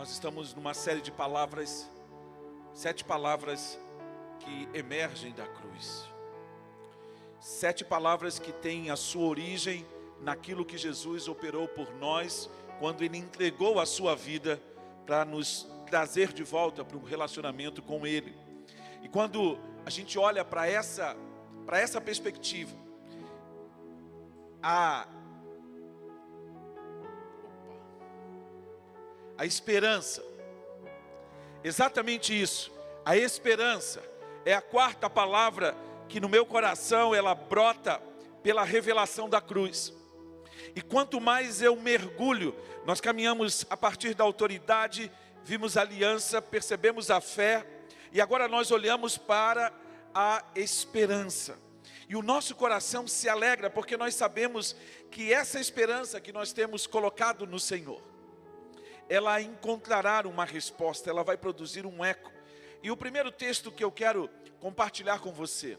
Nós estamos numa série de palavras, 7 palavras que emergem da cruz. 7 palavras que têm a sua origem naquilo que Jesus operou por nós, quando Ele entregou a sua vida para nos trazer de volta para um relacionamento com Ele. E quando a gente olha para essa perspectiva, a esperança, exatamente isso, a esperança é a 4ª palavra que no meu coração ela brota pela revelação da cruz. E quanto mais eu mergulho, nós caminhamos a partir da autoridade, vimos a aliança, percebemos a fé, e agora nós olhamos para a esperança. E o nosso coração se alegra, porque nós sabemos que essa esperança que nós temos colocado no Senhor, ela encontrará uma resposta, ela vai produzir um eco. E o primeiro texto que eu quero compartilhar com você,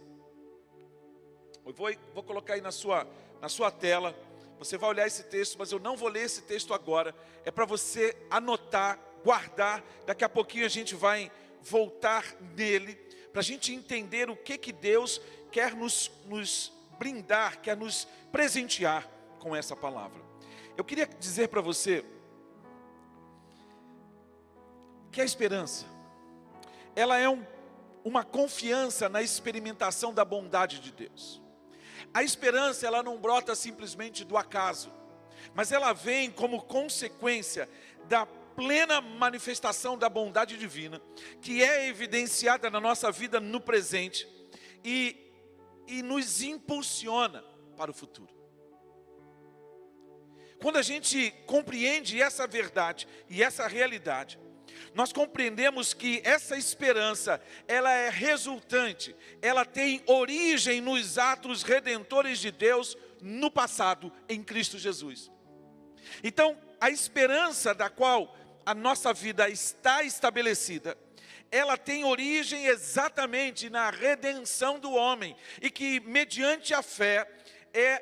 eu vou colocar aí na sua tela, você vai olhar esse texto, mas eu não vou ler esse texto agora, é para você anotar, guardar, daqui a pouquinho a gente vai voltar nele, para a gente entender o que Deus quer nos brindar, quer nos presentear com essa palavra. Eu queria dizer para você que a esperança, ela é uma confiança na experimentação da bondade de Deus. A esperança, ela não brota simplesmente do acaso, mas ela vem como consequência da plena manifestação da bondade divina, que é evidenciada na nossa vida no presente e nos impulsiona para o futuro. Quando a gente compreende essa verdade e essa realidade, nós compreendemos que essa esperança, ela é resultante, ela tem origem nos atos redentores de Deus no passado, em Cristo Jesus. Então, a esperança da qual a nossa vida está estabelecida, ela tem origem exatamente na redenção do homem, e que mediante a fé,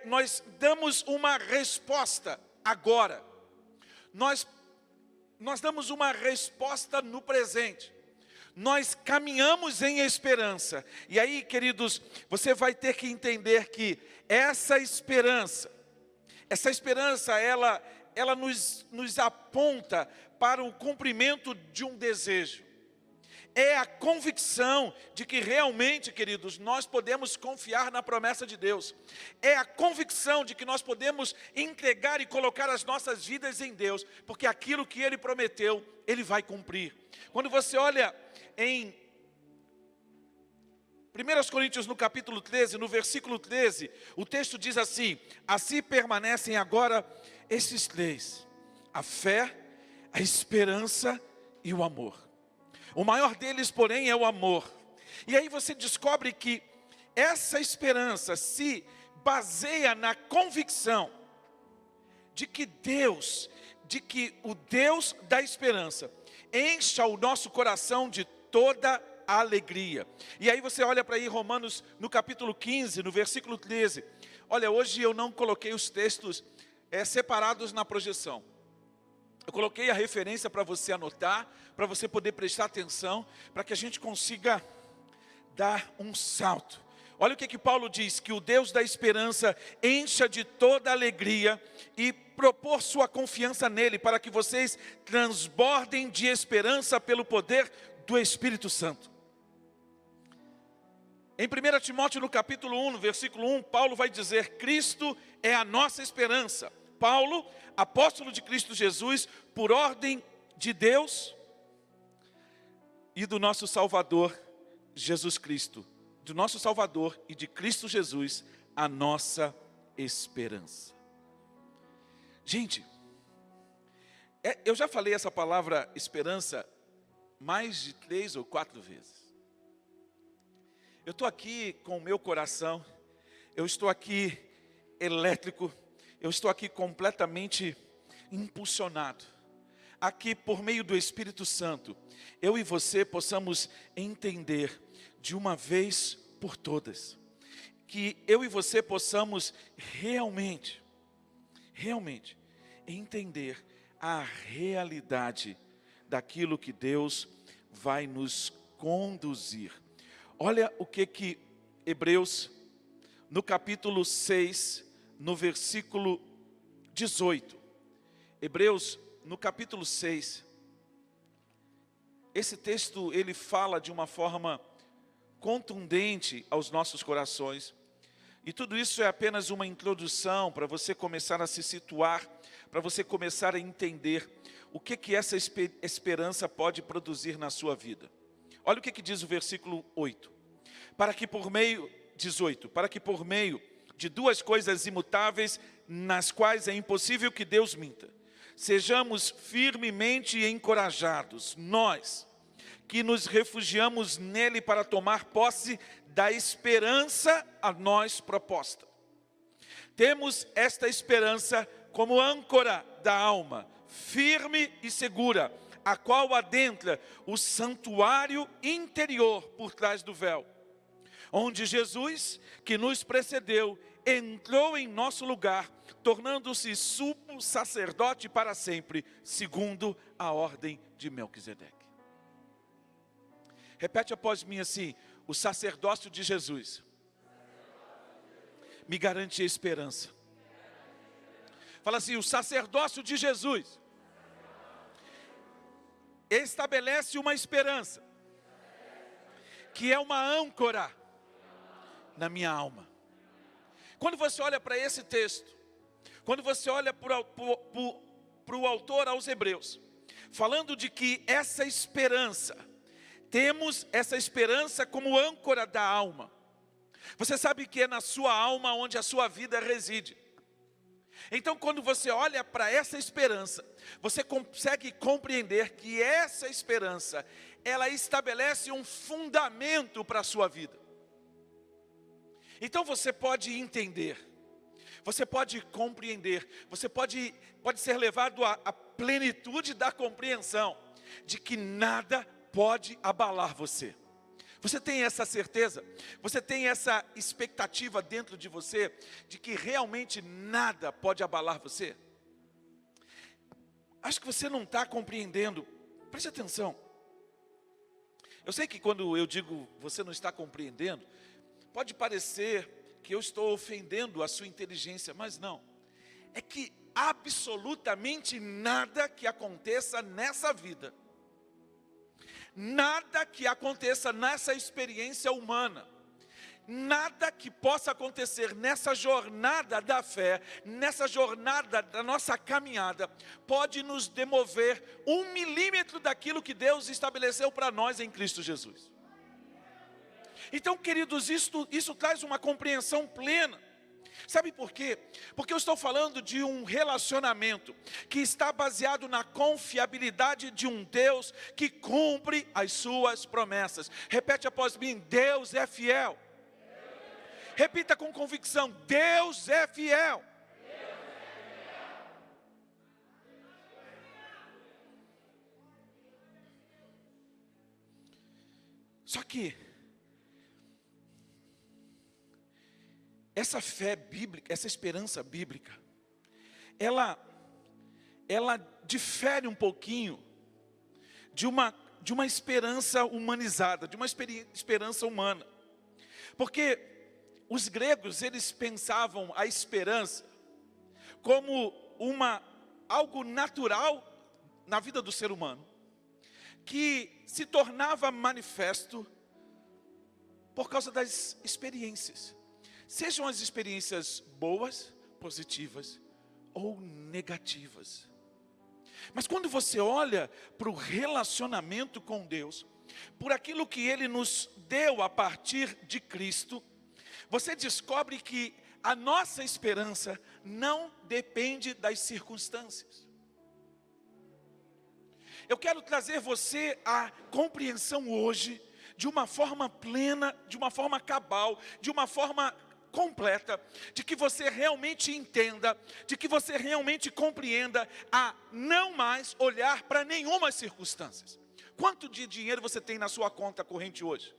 nós damos uma resposta agora. Nós damos uma resposta no presente. Nós caminhamos em esperança. E aí, queridos, você vai ter que entender que essa esperança, ela nos aponta para o cumprimento de um desejo. É a convicção de que realmente, queridos, nós podemos confiar na promessa de Deus. É a convicção de que nós podemos entregar e colocar as nossas vidas em Deus, porque aquilo que Ele prometeu, Ele vai cumprir. Quando você olha em 1 Coríntios no capítulo 13, no versículo 13, o texto diz assim: assim permanecem agora esses 3, a fé, a esperança e o amor. O maior deles, porém, é o amor. E aí você descobre que essa esperança se baseia na convicção de que o Deus da esperança encha o nosso coração de toda a alegria. E aí você olha para aí Romanos no capítulo 15, no versículo 13. Olha, hoje eu não coloquei os textos separados na projeção. Eu coloquei a referência para você anotar, para você poder prestar atenção, para que a gente consiga dar um salto. Olha o que Paulo diz: que o Deus da esperança encha de toda alegria e propor sua confiança nele, para que vocês transbordem de esperança pelo poder do Espírito Santo. Em 1 Timóteo no capítulo 1, no versículo 1, Paulo vai dizer: Cristo é a nossa esperança. Paulo, apóstolo de Cristo Jesus, por ordem de Deus e do nosso Salvador Jesus Cristo, do nosso Salvador e de Cristo Jesus, a nossa esperança. Gente, eu já falei essa palavra esperança mais de 3 ou 4 vezes. Eu estou aqui com o meu coração, eu estou aqui elétrico, eu estou aqui completamente impulsionado. Aqui por meio do Espírito Santo, eu e você possamos entender de uma vez por todas, que eu e você possamos realmente entender a realidade daquilo que Deus vai nos conduzir. Olha o que Hebreus, no capítulo 6, no versículo 18. Hebreus, no capítulo 6, esse texto ele fala de uma forma contundente aos nossos corações. E tudo isso é apenas uma introdução para você começar a se situar, para você começar a entender o que essa esperança pode produzir na sua vida. Olha o que diz o versículo 8. Para que por meio de duas coisas imutáveis, nas quais é impossível que Deus minta, sejamos firmemente encorajados, nós, que nos refugiamos nele para tomar posse da esperança a nós proposta. Temos esta esperança como âncora da alma, firme e segura, a qual adentra o santuário interior por trás do véu, onde Jesus, que nos precedeu, entrou em nosso lugar, tornando-se sumo sacerdote para sempre, segundo a ordem de Melquisedeque. Repete após mim assim: o sacerdócio de Jesus me garante esperança. Fala assim: o sacerdócio de Jesus estabelece uma esperança, que é uma âncora na minha alma. Quando você olha para esse texto, quando você olha para o autor aos Hebreus, falando de que essa esperança, temos essa esperança como âncora da alma. Você sabe que é na sua alma onde a sua vida reside. Então, quando você olha para essa esperança, você consegue compreender que essa esperança, ela estabelece um fundamento para a sua vida. Então você pode entender, você pode compreender, você pode ser levado à plenitude da compreensão de que nada pode abalar você. Você tem essa certeza? Você tem essa expectativa dentro de você de que realmente nada pode abalar você? Acho que você não está compreendendo. Preste atenção. Eu sei que quando eu digo você não está compreendendo, pode parecer que eu estou ofendendo a sua inteligência, mas não. É que absolutamente nada que aconteça nessa vida, nada que aconteça nessa experiência humana, nada que possa acontecer nessa jornada da fé, nessa jornada da nossa caminhada, pode nos demover 1 milímetro daquilo que Deus estabeleceu para nós em Cristo Jesus. Então, queridos, isso traz uma compreensão plena. Sabe por quê? Porque eu estou falando de um relacionamento que está baseado na confiabilidade de um Deus que cumpre as suas promessas. Repete após mim: Deus é fiel. Repita com convicção: Deus é fiel. Só que essa fé bíblica, essa esperança bíblica, ela difere um pouquinho de uma esperança humanizada, de uma esperança humana. Porque os gregos, eles pensavam a esperança como algo natural na vida do ser humano, que se tornava manifesto por causa das experiências. Sejam as experiências boas, positivas ou negativas. Mas quando você olha para o relacionamento com Deus, por aquilo que Ele nos deu a partir de Cristo, você descobre que a nossa esperança não depende das circunstâncias. Eu quero trazer você à compreensão hoje, de uma forma plena, de uma forma cabal, de uma forma completa, de que você realmente entenda, de que você realmente compreenda a não mais olhar para nenhuma circunstância. Quanto de dinheiro você tem na sua conta corrente hoje?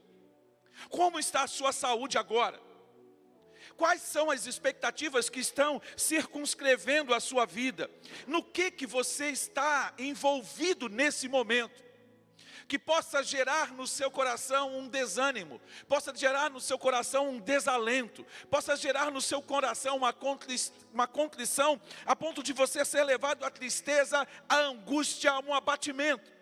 Como está a sua saúde agora? Quais são as expectativas que estão circunscrevendo a sua vida? No que você está envolvido nesse momento? Que possa gerar no seu coração um desânimo, possa gerar no seu coração um desalento, possa gerar no seu coração uma contrição, a ponto de você ser levado à tristeza, à angústia, a um abatimento.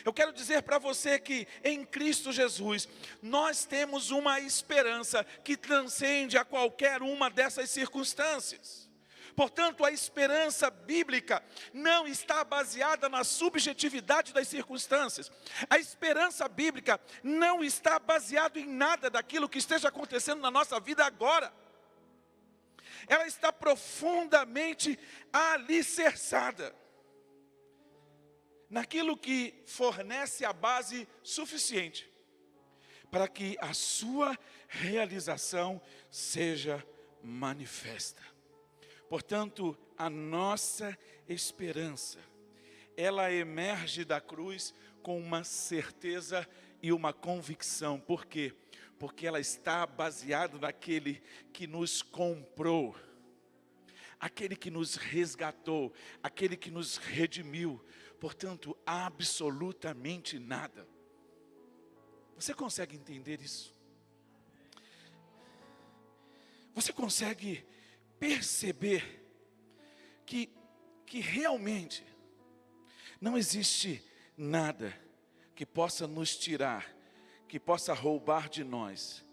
Eu quero dizer para você que em Cristo Jesus, nós temos uma esperança que transcende a qualquer uma dessas circunstâncias. Portanto, a esperança bíblica não está baseada na subjetividade das circunstâncias. A esperança bíblica não está baseada em nada daquilo que esteja acontecendo na nossa vida agora. Ela está profundamente alicerçada naquilo que fornece a base suficiente para que a sua realização seja manifesta. Portanto, a nossa esperança, ela emerge da cruz com uma certeza e uma convicção. Por quê? Porque ela está baseada naquele que nos comprou, aquele que nos resgatou, aquele que nos redimiu. Portanto, absolutamente nada. Você consegue entender isso? Você consegue perceber que realmente não existe nada que possa nos tirar, que possa roubar de nós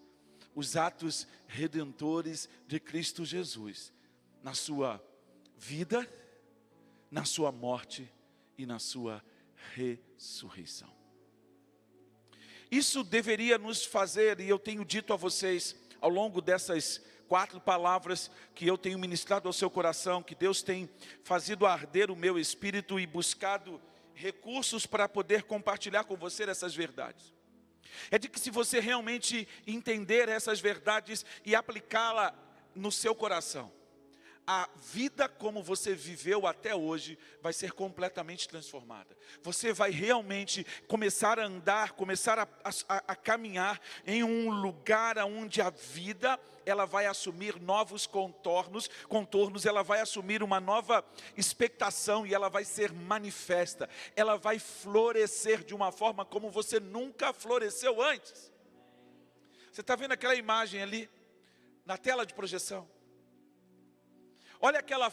os atos redentores de Cristo Jesus, na sua vida, na sua morte e na sua ressurreição. Isso deveria nos fazer, e eu tenho dito a vocês, ao longo dessas 4 palavras que eu tenho ministrado ao seu coração, que Deus tem fazido arder o meu espírito e buscado recursos para poder compartilhar com você essas verdades. É de que se você realmente entender essas verdades e aplicá-la no seu coração, a vida como você viveu até hoje vai ser completamente transformada. Você vai realmente começar a andar, começar a caminhar em um lugar onde a vida, ela vai assumir novos contornos, ela vai assumir uma nova expectação e ela vai ser manifesta. Ela vai florescer de uma forma como você nunca floresceu antes. Você está vendo aquela imagem ali, na tela de projeção? Olha aquela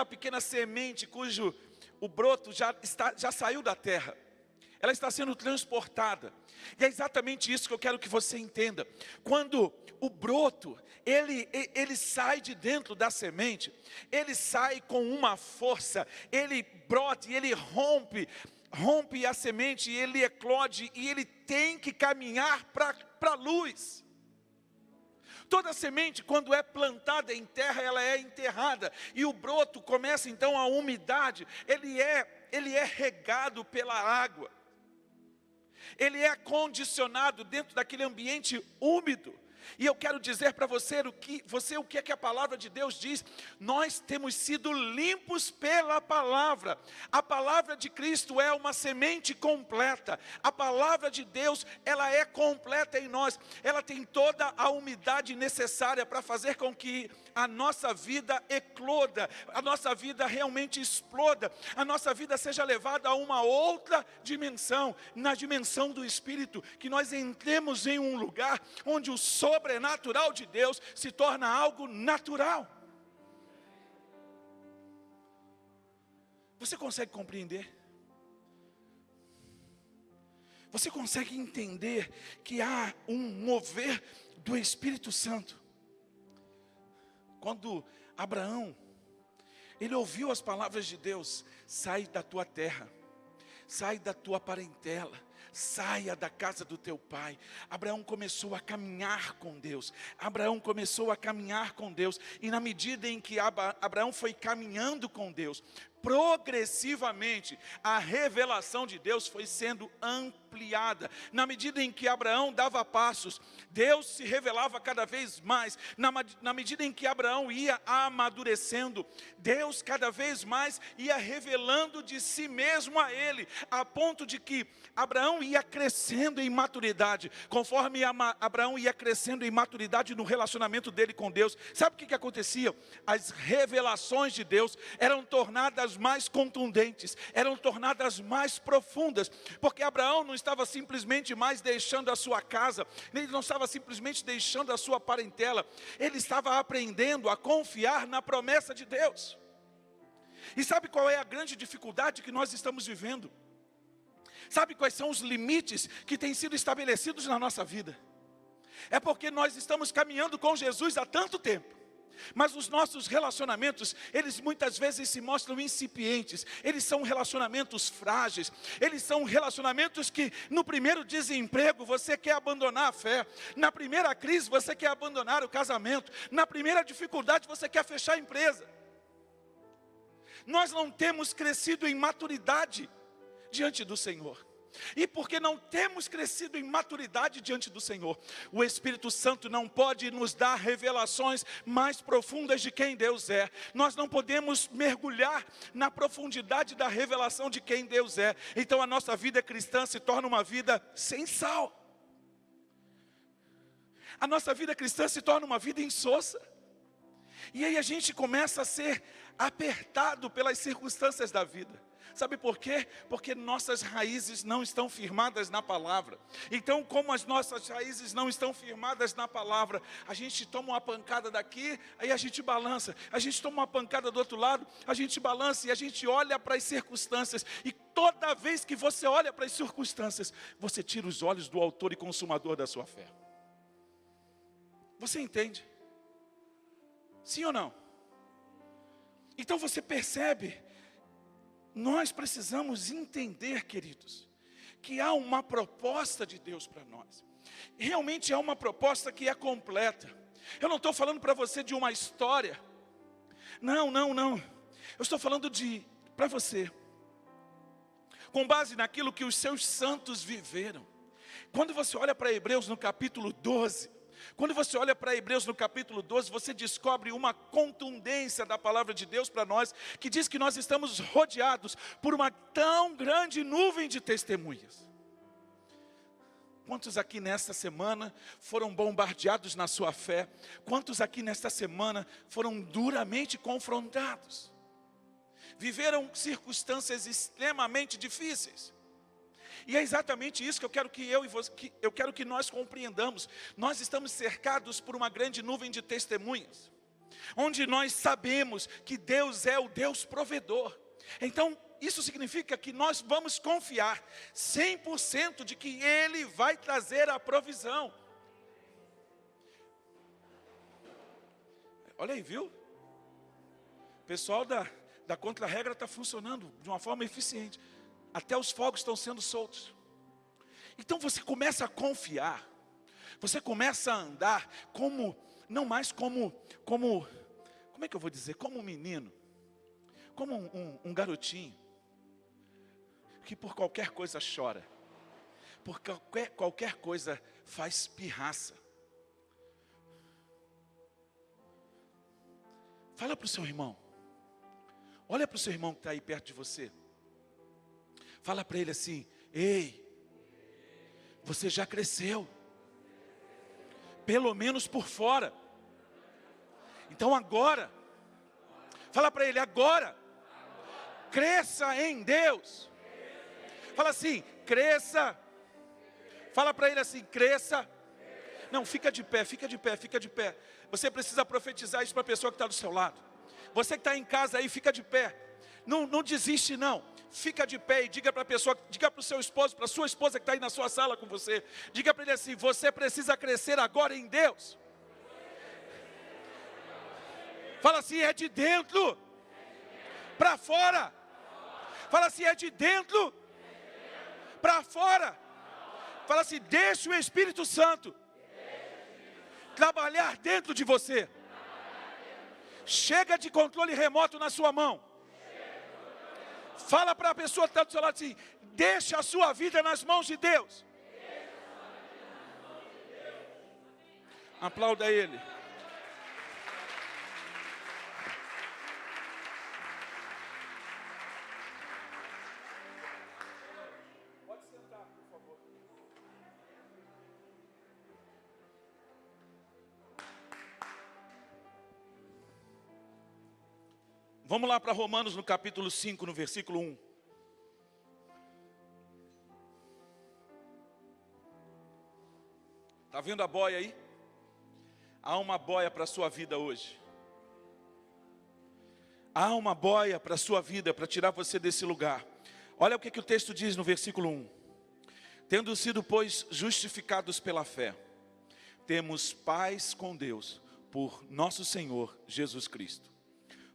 pequena semente cujo o broto já saiu da terra. Ela está sendo transportada. E é exatamente isso que eu quero que você entenda. Quando o broto, ele sai de dentro da semente, ele sai com uma força, ele brota e ele rompe a semente, e ele eclode, e ele tem que caminhar para a luz. Toda semente, quando é plantada em terra, ela é enterrada. E o broto começa então a umidade. Ele é regado pela água. Ele é condicionado dentro daquele ambiente úmido. E eu quero dizer para você o que é que a palavra de Deus diz. Nós temos sido limpos pela palavra. A palavra de Cristo é uma semente completa. A palavra de Deus, ela é completa em nós. Ela tem toda a umidade necessária para fazer com que a nossa vida ecloda, a nossa vida realmente exploda, a nossa vida seja levada a uma outra dimensão, na dimensão do Espírito, que nós entremos em um lugar onde o sobrenatural de Deus se torna algo natural. Você consegue compreender? Você consegue entender que há um mover do Espírito Santo? Quando Abraão, ele ouviu as palavras de Deus: sai da tua terra, sai da tua parentela, saia da casa do teu pai. Abraão começou a caminhar com Deus. E na medida em que Abraão foi caminhando com Deus, progressivamente a revelação de Deus foi sendo ampliada. Na medida em que Abraão dava passos, Deus se revelava cada vez mais. Na medida em que Abraão ia amadurecendo, Deus cada vez mais ia revelando de si mesmo a ele, a ponto de que Abraão Abraão ia crescendo em maturidade. Conforme Abraão ia crescendo em maturidade no relacionamento dele com Deus, sabe o que acontecia? As revelações de Deus eram tornadas mais contundentes, eram tornadas mais profundas, porque Abraão não estava simplesmente mais deixando a sua casa, ele não estava simplesmente deixando a sua parentela, ele estava aprendendo a confiar na promessa de Deus. E sabe qual é a grande dificuldade que nós estamos vivendo? Sabe quais são os limites que têm sido estabelecidos na nossa vida? É porque nós estamos caminhando com Jesus há tanto tempo, mas os nossos relacionamentos, eles muitas vezes se mostram incipientes, eles são relacionamentos frágeis, eles são relacionamentos que no primeiro desemprego você quer abandonar a fé, na primeira crise você quer abandonar o casamento, na primeira dificuldade você quer fechar a empresa. Nós não temos crescido em maturidade diante do Senhor. E porque não temos crescido em maturidade diante do Senhor, o Espírito Santo não pode nos dar revelações mais profundas de quem Deus é. Nós não podemos mergulhar na profundidade da revelação de quem Deus é. Então a nossa vida cristã se torna uma vida sem sal. A nossa vida cristã se torna uma vida insossa. E aí a gente começa a ser apertado pelas circunstâncias da vida. Sabe por quê? Porque nossas raízes não estão firmadas na palavra. Então, como as nossas raízes não estão firmadas na palavra, a gente toma uma pancada daqui, aí a gente balança. A gente toma uma pancada do outro lado, a gente balança e a gente olha para as circunstâncias. E toda vez que você olha para as circunstâncias, você tira os olhos do autor e consumador da sua fé. Você entende? Sim ou não? Então você percebe. Nós precisamos entender, queridos, que há uma proposta de Deus para nós. Realmente é uma proposta que é completa. Eu não estou falando para você de uma história. Não. Eu estou falando para você, com base naquilo que os seus santos viveram. Quando você olha para Hebreus no capítulo 12, você descobre uma contundência da palavra de Deus para nós, que diz que nós estamos rodeados por uma tão grande nuvem de testemunhas. Quantos aqui nesta semana foram bombardeados na sua fé? Quantos aqui nesta semana foram duramente confrontados? Viveram circunstâncias extremamente difíceis. E é exatamente isso que eu quero que nós compreendamos. Nós estamos cercados por uma grande nuvem de testemunhas, onde nós sabemos que Deus é o Deus provedor. Então, isso significa que nós vamos confiar 100% de que Ele vai trazer a provisão. Olha aí, viu? O pessoal da contra-regra está funcionando de uma forma eficiente. Até os fogos estão sendo soltos. Então você começa a confiar. Você começa a andar não mais como é que eu vou dizer? Como um menino. Como um garotinho. Que por qualquer coisa chora. Por qualquer coisa faz pirraça. Fala para o seu irmão. Olha para o seu irmão que está aí perto de você. Fala para ele assim: ei, você já cresceu, pelo menos por fora. Então agora, fala para ele: agora, cresça em Deus. Fala assim: cresça. Fala para ele assim: cresça. Não, fica de pé. Você precisa profetizar isso para a pessoa que está do seu lado. Você que está em casa aí, fica de pé. Não desiste não. Fica de pé e diga para a pessoa, diga para o seu esposo, para a sua esposa que está aí na sua sala com você. Diga para ele assim: você precisa crescer agora em Deus. Fala assim: é de dentro para fora. Fala assim: é de dentro para fora. Fala assim: deixa o Espírito Santo trabalhar dentro de você. Chega de controle remoto na sua mão. Fala para a pessoa que está do seu lado assim: deixa a sua vida nas mãos de Deus. Aplauda ele. Pode sentar, por favor. Vamos lá para Romanos no capítulo 5, no versículo 1. Está vendo a boia aí? Há uma boia para a sua vida hoje. Há uma boia para a sua vida, para tirar você desse lugar. Olha o que o texto diz no versículo 1. Tendo sido, pois, justificados pela fé, temos paz com Deus, por nosso Senhor Jesus Cristo,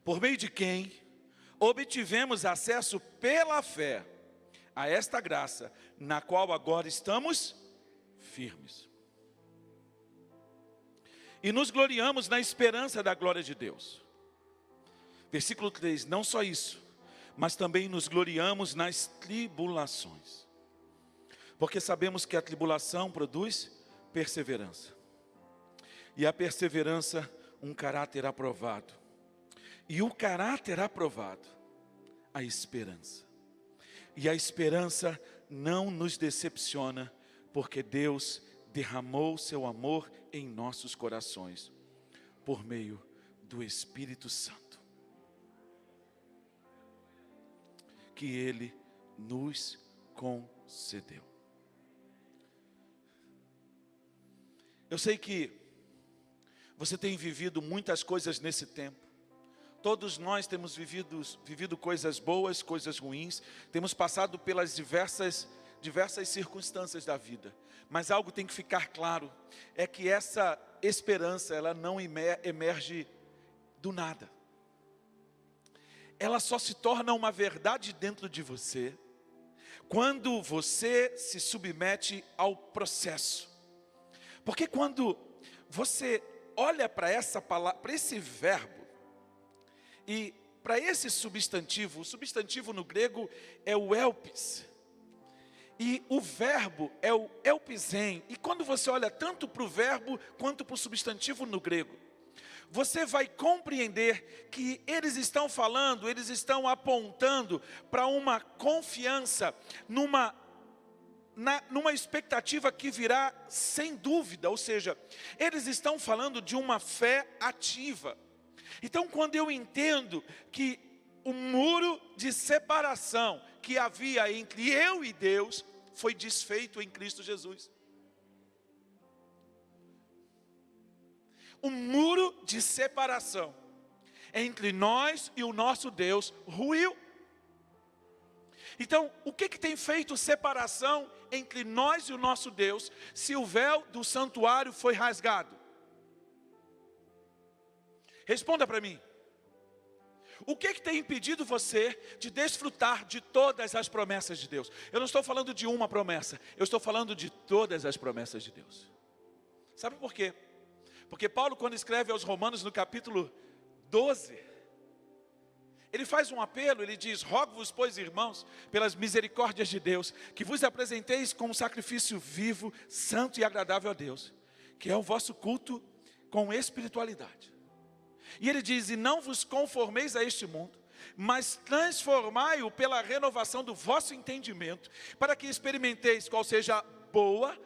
por meio de quem obtivemos acesso pela fé a esta graça, na qual agora estamos firmes. E nos gloriamos na esperança da glória de Deus. Versículo 3, não só isso, mas também nos gloriamos nas tribulações. Porque sabemos que a tribulação produz perseverança. E a perseverança, um caráter aprovado. E o caráter aprovado, a esperança. E a esperança não nos decepciona, porque Deus derramou seu amor em nossos corações, por meio do Espírito Santo, que Ele nos concedeu. Eu sei que você tem vivido muitas coisas nesse tempo. Todos nós temos vivido coisas boas, coisas ruins. Temos passado pelas diversas circunstâncias da vida. Mas algo tem que ficar claro, é que essa esperança, ela não emerge do nada. Ela só se torna uma verdade dentro de você, quando você se submete ao processo. Porque quando você olha para essa palavra, para esse verbo, e para esse substantivo, o substantivo no grego é o elpis, e o verbo é o elpizen, e quando você olha tanto para o verbo quanto para o substantivo no grego, você vai compreender que eles estão falando, eles estão apontando para uma confiança, numa expectativa que virá sem dúvida, ou seja, eles estão falando de uma fé ativa. Então, quando eu entendo que o muro de separação que havia entre eu e Deus foi desfeito em Cristo Jesus. O muro de separação entre nós e o nosso Deus ruiu. Então, o que tem feito separação entre nós e o nosso Deus, se o véu do santuário foi rasgado? Responda para mim. O que tem impedido você de desfrutar de todas as promessas de Deus? Eu não estou falando de uma promessa, eu estou falando de todas as promessas de Deus. Sabe por quê? Porque Paulo, quando escreve aos Romanos no capítulo 12, ele faz um apelo, ele diz: rogo-vos, pois, irmãos, pelas misericórdias de Deus, que vos apresenteis como sacrifício vivo, santo e agradável a Deus, que é o vosso culto com espiritualidade. E ele diz: e não vos conformeis a este mundo, mas transformai-o pela renovação do vosso entendimento, para que experimenteis qual seja a boa,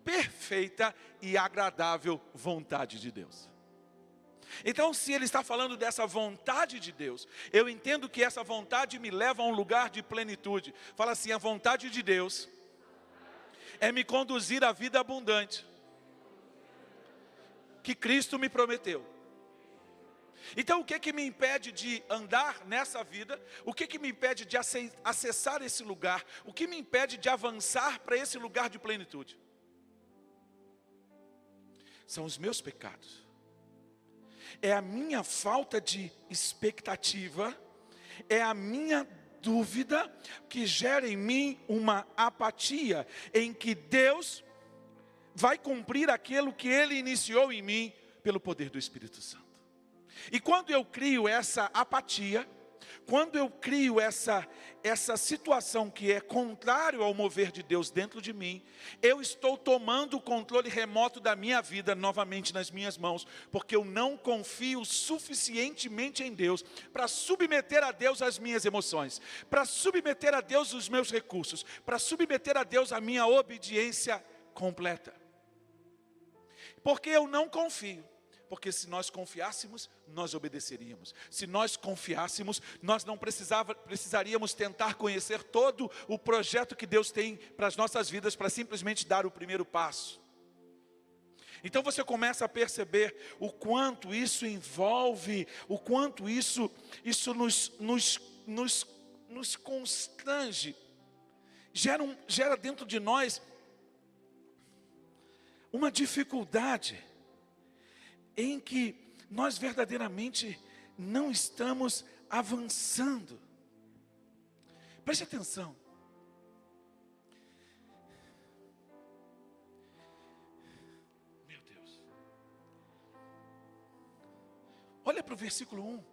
perfeita e agradável vontade de Deus. Então, se ele está falando dessa vontade de Deus, eu entendo que essa vontade me leva a um lugar de plenitude. Fala assim: a vontade de Deus é me conduzir à vida abundante que Cristo me prometeu. Então, o que me impede de andar nessa vida? O que me impede de acessar esse lugar? O que me impede de avançar para esse lugar de plenitude? São os meus pecados. É a minha falta de expectativa, é a minha dúvida que gera em mim uma apatia em que Deus vai cumprir aquilo que Ele iniciou em mim pelo poder do Espírito Santo. E quando eu crio essa apatia, quando eu crio essa situação que é contrário ao mover de Deus dentro de mim, eu estou tomando o controle remoto da minha vida novamente nas minhas mãos, porque eu não confio suficientemente em Deus para submeter a Deus as minhas emoções, para submeter a Deus os meus recursos, para submeter a Deus a minha obediência completa. Porque eu não confio. Porque se nós confiássemos, nós obedeceríamos. Se nós confiássemos, nós não precisaríamos tentar conhecer todo o projeto que Deus tem para as nossas vidas, para simplesmente dar o primeiro passo. Então você começa a perceber o quanto isso envolve, o quanto isso nos constrange, gera dentro de nós uma dificuldade em que nós verdadeiramente não estamos avançando. Preste atenção. Meu Deus. Olha para o versículo 1.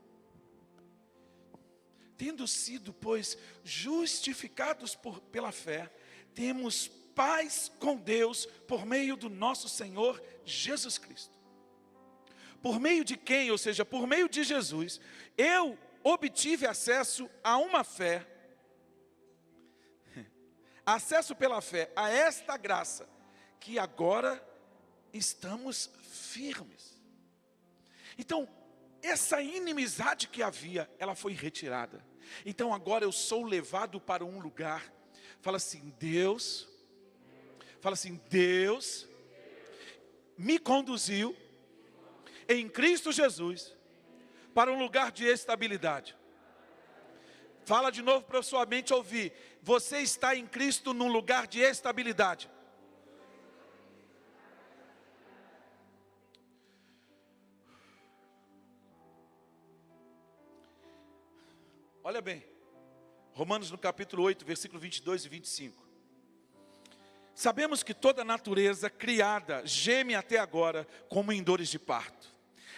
Tendo sido, pois, justificados pela fé, temos paz com Deus por meio do nosso Senhor Jesus Cristo. Por meio de quem, ou seja, por meio de Jesus, eu obtive acesso a uma fé, acesso pela fé a esta graça, que agora estamos firmes. Então, essa inimizade que havia, ela foi retirada. Então agora eu sou levado para um lugar. Fala assim, Deus me conduziu em Cristo Jesus para um lugar de estabilidade. Fala de novo para sua mente ouvir. Você está em Cristo num lugar de estabilidade. Olha bem, Romanos no capítulo 8, versículo 22 e 25. Sabemos que toda a natureza criada geme até agora como em dores de parto.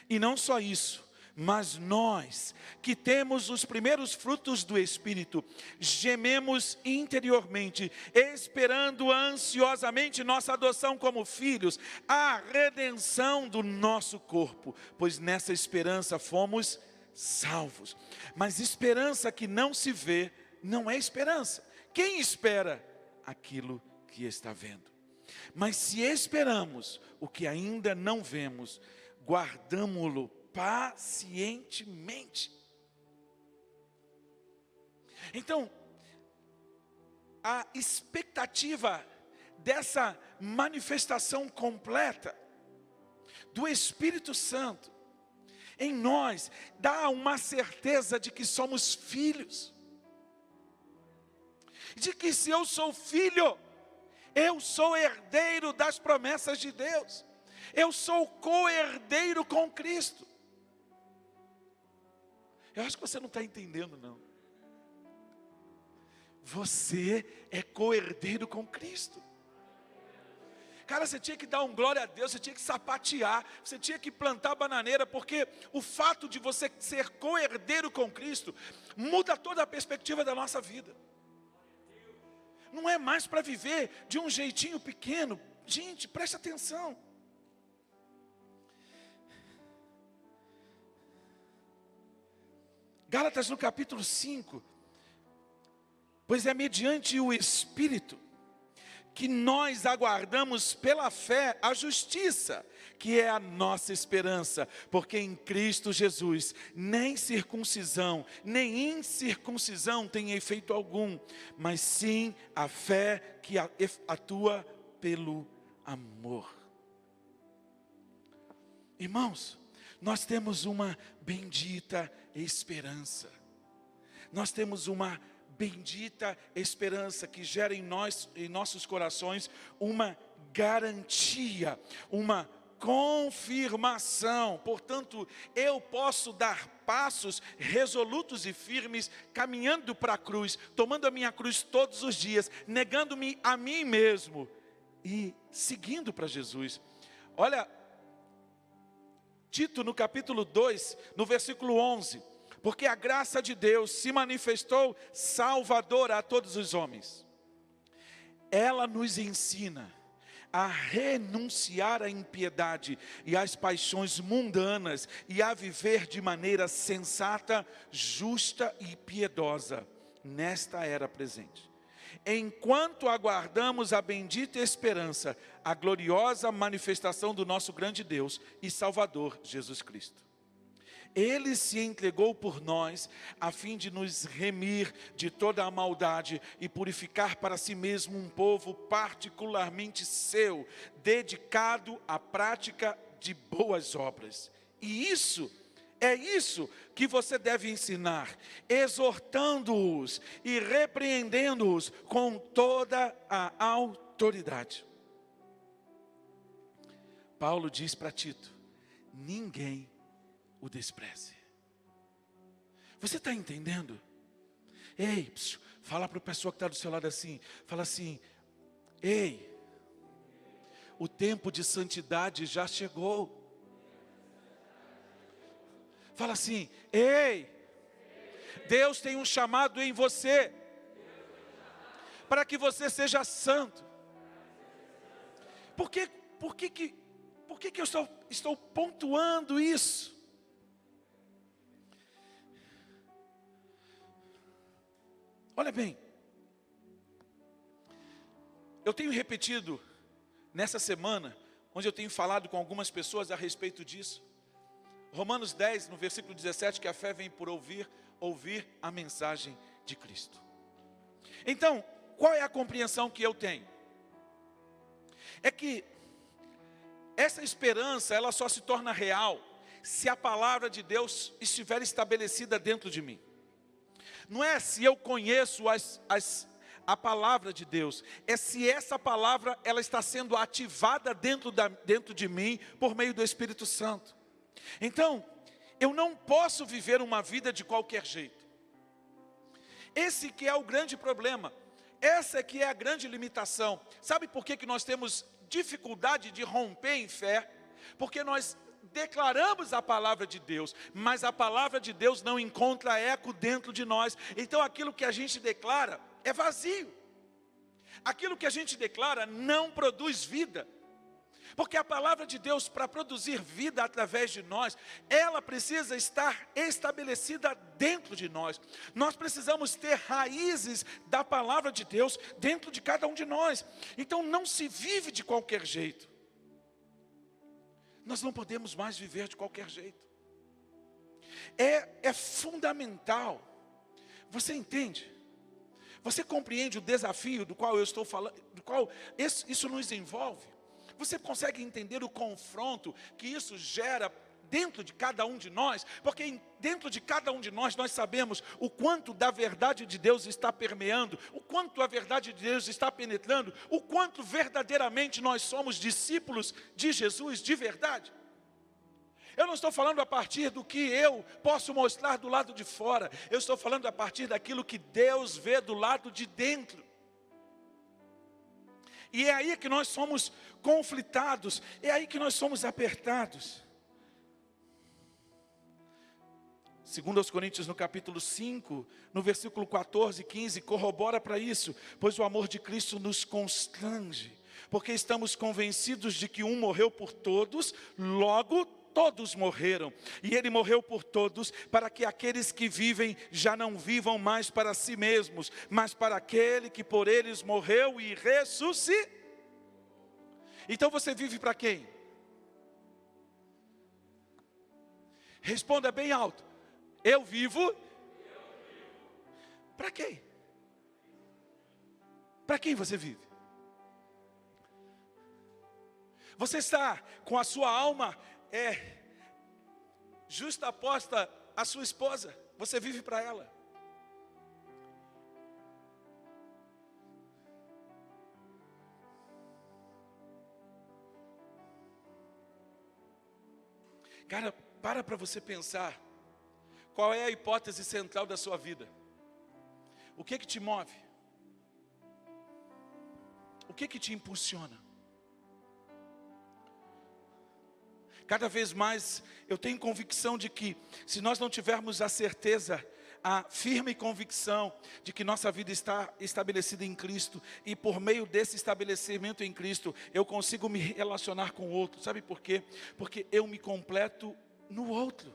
E não só isso, mas nós que temos os primeiros frutos do Espírito, gememos interiormente, esperando ansiosamente nossa adoção como filhos, a redenção do nosso corpo, pois nessa esperança fomos salvos. Mas esperança que não se vê, não é esperança. Quem espera aquilo que está vendo? Mas se esperamos o que ainda não vemos, guardamo-lo pacientemente. Então, a expectativa dessa manifestação completa do Espírito Santo em nós dá uma certeza de que somos filhos, de que se eu sou filho, eu sou herdeiro das promessas de Deus, eu sou co-herdeiro com Cristo. Eu acho que você não está entendendo, não. Você é co-herdeiro com Cristo. Cara, você tinha que dar um glória a Deus, você tinha que sapatear, você tinha que plantar bananeira, porque o fato de você ser co-herdeiro com Cristo muda toda a perspectiva da nossa vida. Não é mais para viver de um jeitinho pequeno. Gente, preste atenção. Gálatas no capítulo 5. Pois é mediante o Espírito que nós aguardamos pela fé a justiça, que é a nossa esperança, porque em Cristo Jesus nem circuncisão, nem incircuncisão tem efeito algum, mas sim a fé que atua pelo amor. Irmãos, nós temos uma bendita esperança, nós temos uma bendita esperança que gera em nós, em nossos corações, uma garantia, uma confirmação. Portanto, eu posso dar passos resolutos e firmes, caminhando para a cruz, tomando a minha cruz todos os dias, negando-me a mim mesmo e seguindo para Jesus. Olha, Tito no capítulo 2, no versículo 11. Porque a graça de Deus se manifestou salvadora a todos os homens. Ela nos ensina a renunciar à impiedade e às paixões mundanas e a viver de maneira sensata, justa e piedosa nesta era presente. enquanto aguardamos a bendita esperança, a gloriosa manifestação do nosso grande Deus e Salvador Jesus Cristo. Ele se entregou por nós, a fim de nos remir de toda a maldade e purificar para si mesmo um povo particularmente seu, dedicado à prática de boas obras. E isso que você deve ensinar, exortando-os e repreendendo-os com toda a autoridade. Paulo diz para Tito: ninguém o despreze. Você está entendendo? Ei, fala para a pessoa que está do seu lado assim, fala assim: ei, o tempo de santidade já chegou. Fala assim: ei, Deus tem um chamado em você, para que você seja santo. Por que eu estou pontuando isso? Olha bem, eu tenho repetido nessa semana, onde eu tenho falado com algumas pessoas a respeito disso, Romanos 10, no versículo 17, que a fé vem por ouvir a mensagem de Cristo. Então, qual é a compreensão que eu tenho? É que essa esperança, ela só se torna real se a palavra de Deus estiver estabelecida dentro de mim. Não é se eu conheço a palavra de Deus, é se essa palavra ela está sendo ativada dentro de mim por meio do Espírito Santo. Então, eu não posso viver uma vida de qualquer jeito. Esse que é o grande problema, essa que é a grande limitação. Sabe por que nós temos dificuldade de romper em fé? Porque nós declaramos a palavra de Deus, mas a palavra de Deus não encontra eco dentro de nós. Então aquilo que a gente declara é vazio. Aquilo que a gente declara não produz vida. Porque a palavra de Deus, para produzir vida através de nós, ela precisa estar estabelecida dentro de nós. Nós precisamos ter raízes da palavra de Deus dentro de cada um de nós. Então não se vive de qualquer jeito. Nós não podemos mais viver de qualquer jeito. É fundamental. Você entende? Você compreende o desafio do qual eu estou falando, do qual isso nos envolve? Você consegue entender o confronto que isso gera dentro de cada um de nós? Porque dentro de cada um de nós sabemos o quanto da verdade de Deus está permeando, o quanto a verdade de Deus está penetrando, o quanto verdadeiramente nós somos discípulos de Jesus de verdade. Eu não estou falando a partir do que eu posso mostrar do lado de fora, eu estou falando a partir daquilo que Deus vê do lado de dentro. E é aí que nós somos conflitados, é aí que nós somos apertados. 2 Coríntios no capítulo 5, no versículo 14 e 15, corrobora para isso. Pois o amor de Cristo nos constrange, porque estamos convencidos de que um morreu por todos, logo todos morreram. E ele morreu por todos, para que aqueles que vivem já não vivam mais para si mesmos, mas para aquele que por eles morreu e ressuscitou. Então você vive para quem? Responda bem alto. Eu vivo. Para quem? Para quem você vive? Você está com a sua alma justaposta à sua esposa. Você vive para ela. Cara, para você pensar. Qual é a hipótese central da sua vida? O que te move? O que te impulsiona? Cada vez mais eu tenho convicção de que se nós não tivermos a certeza, a firme convicção de que nossa vida está estabelecida em Cristo, e por meio desse estabelecimento em Cristo, eu consigo me relacionar com o outro. Sabe por quê? Porque eu me completo no outro.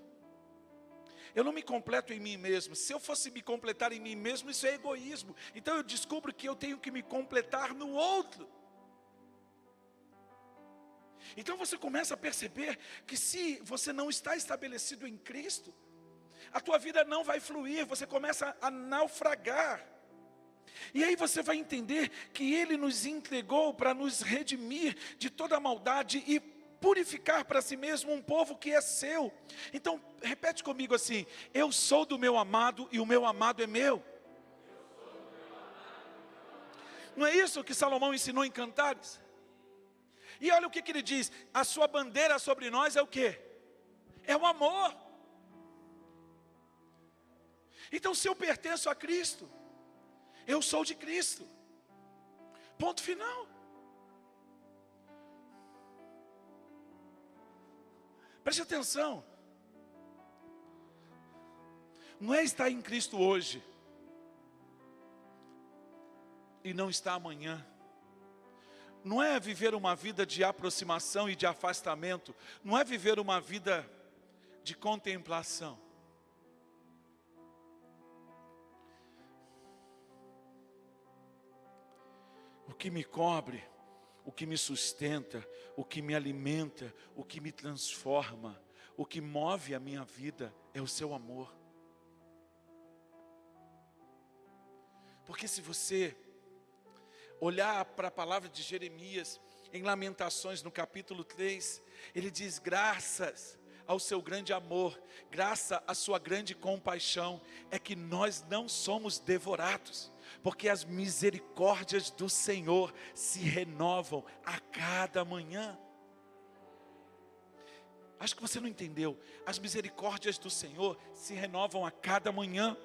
Eu não me completo em mim mesmo. Se eu fosse me completar em mim mesmo, isso é egoísmo. Então eu descubro que eu tenho que me completar no outro. Então você começa a perceber que se você não está estabelecido em Cristo, a tua vida não vai fluir, você começa a naufragar. E aí você vai entender que Ele nos entregou para nos redimir de toda a maldade e purificar para si mesmo um povo que é seu. Então repete comigo assim: eu sou do meu amado e o meu amado é meu. Não é isso que Salomão ensinou em Cantares? E olha o que ele diz: a sua bandeira sobre nós é o quê? É o amor. Então se eu pertenço a Cristo, eu sou de Cristo. Ponto final. Preste atenção. Não é estar em Cristo hoje e não estar amanhã. Não é viver uma vida de aproximação e de afastamento. Não é viver uma vida de contemplação. O que me cobre, o que me sustenta, o que me alimenta, o que me transforma, o que move a minha vida é o seu amor. Porque se você olhar para a palavra de Jeremias, em Lamentações no capítulo 3, ele diz: graças ao seu grande amor, graças à sua grande compaixão, é que nós não somos devorados. Porque as misericórdias do Senhor se renovam a cada manhã. Acho que você não entendeu. As misericórdias do Senhor se renovam a cada manhã.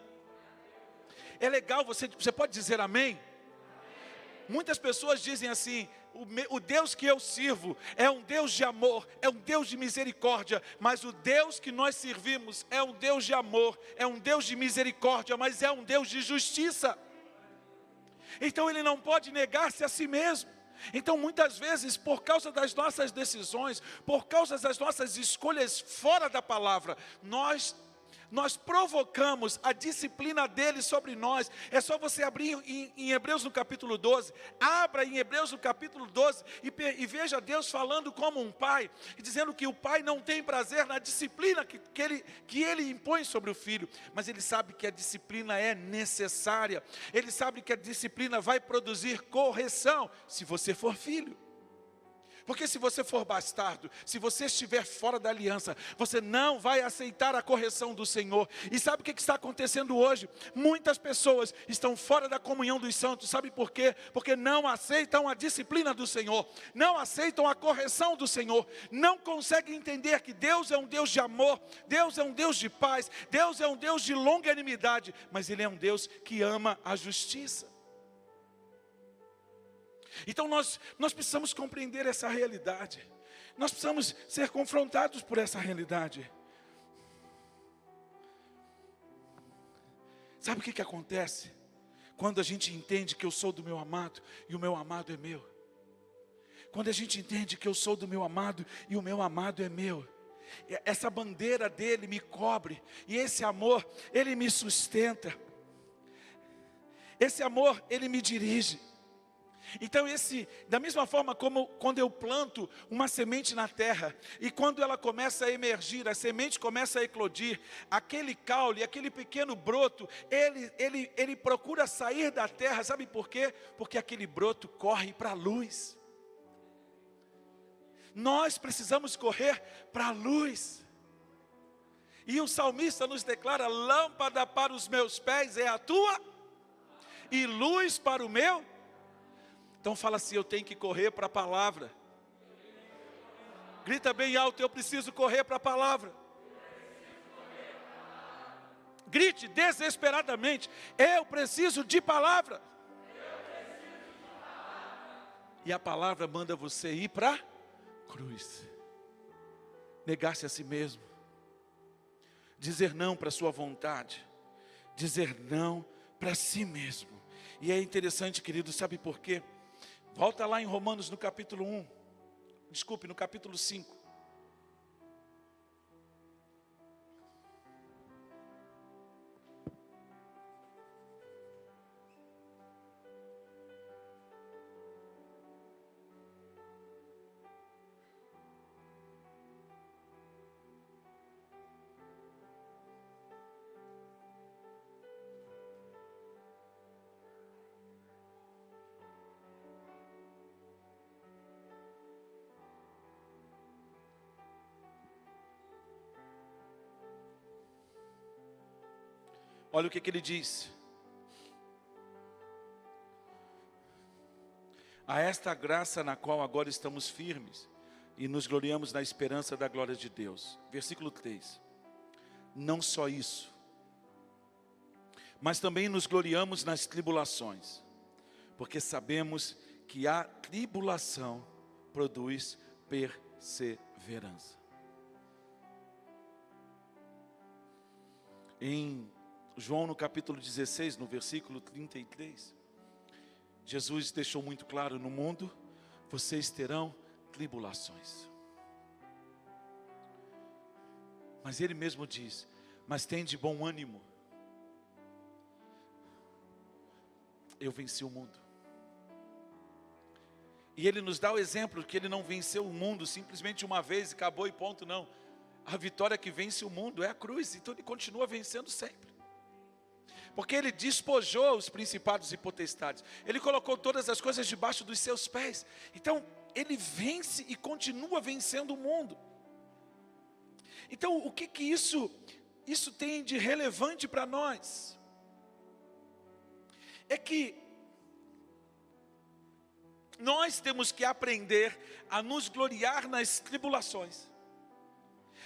É legal, você pode dizer amém? Muitas pessoas dizem assim: o Deus que eu sirvo é um Deus de amor, é um Deus de misericórdia. Mas o Deus que nós servimos é um Deus de amor, é um Deus de misericórdia, mas é um Deus de justiça. Então Ele não pode negar-se a si mesmo. Então muitas vezes, por causa das nossas decisões, por causa das nossas escolhas fora da palavra, nós provocamos a disciplina dele sobre nós. É só você abrir em Hebreus no capítulo 12. Abra em Hebreus no capítulo 12 e veja Deus falando como um pai, e dizendo que o pai não tem prazer na disciplina que ele impõe sobre o filho, mas ele sabe que a disciplina é necessária. Ele sabe que a disciplina vai produzir correção se você for filho. Porque se você for bastardo, se você estiver fora da aliança, você não vai aceitar a correção do Senhor. E sabe o que está acontecendo hoje? Muitas pessoas estão fora da comunhão dos santos. Sabe por quê? Porque não aceitam a disciplina do Senhor, não aceitam a correção do Senhor, não conseguem entender que Deus é um Deus de amor, Deus é um Deus de paz, Deus é um Deus de longanimidade, mas Ele é um Deus que ama a justiça. Então nós precisamos compreender essa realidade. Nós precisamos ser confrontados por essa realidade. Sabe o que acontece? Quando a gente entende que eu sou do meu amado e o meu amado é meu. Quando a gente entende que eu sou do meu amado e o meu amado é meu. Essa bandeira dele me cobre. E esse amor, ele me sustenta. Esse amor, ele me dirige. Então da mesma forma como quando eu planto uma semente na terra, e quando ela começa a emergir, a semente começa a eclodir, aquele caule, aquele pequeno broto, ele procura sair da terra, sabe por quê? Porque aquele broto corre para a luz. Nós precisamos correr para a luz. E o salmista nos declara: lâmpada para os meus pés é a tua, e luz para o meu. Então fala assim: eu tenho que correr para a palavra. Grita bem alto: eu preciso correr para a palavra. Grite desesperadamente: eu preciso de palavra. E a palavra manda você ir para a cruz. Negar-se a si mesmo. Dizer não para a sua vontade. Dizer não para si mesmo. E é interessante, querido, sabe por quê? Volta lá em Romanos no capítulo 1. Desculpe, no capítulo 5. Olha o que ele diz. A esta graça na qual agora estamos firmes e nos gloriamos na esperança da glória de Deus. Versículo 3. Não só isso, mas também nos gloriamos nas tribulações, porque sabemos que a tribulação produz perseverança. Em João no capítulo 16, no versículo 33, Jesus deixou muito claro: no mundo vocês terão tribulações. Mas ele mesmo diz: mas tem de bom ânimo, eu venci o mundo. E ele nos dá o exemplo que ele não venceu o mundo simplesmente uma vez e acabou e ponto, não. A vitória que vence o mundo é a cruz, então ele continua vencendo sempre. Porque ele despojou os principados e potestades. Ele colocou todas as coisas debaixo dos seus pés. Então, ele vence e continua vencendo o mundo. Então, o que isso tem de relevante para nós? É que nós temos que aprender a nos gloriar nas tribulações.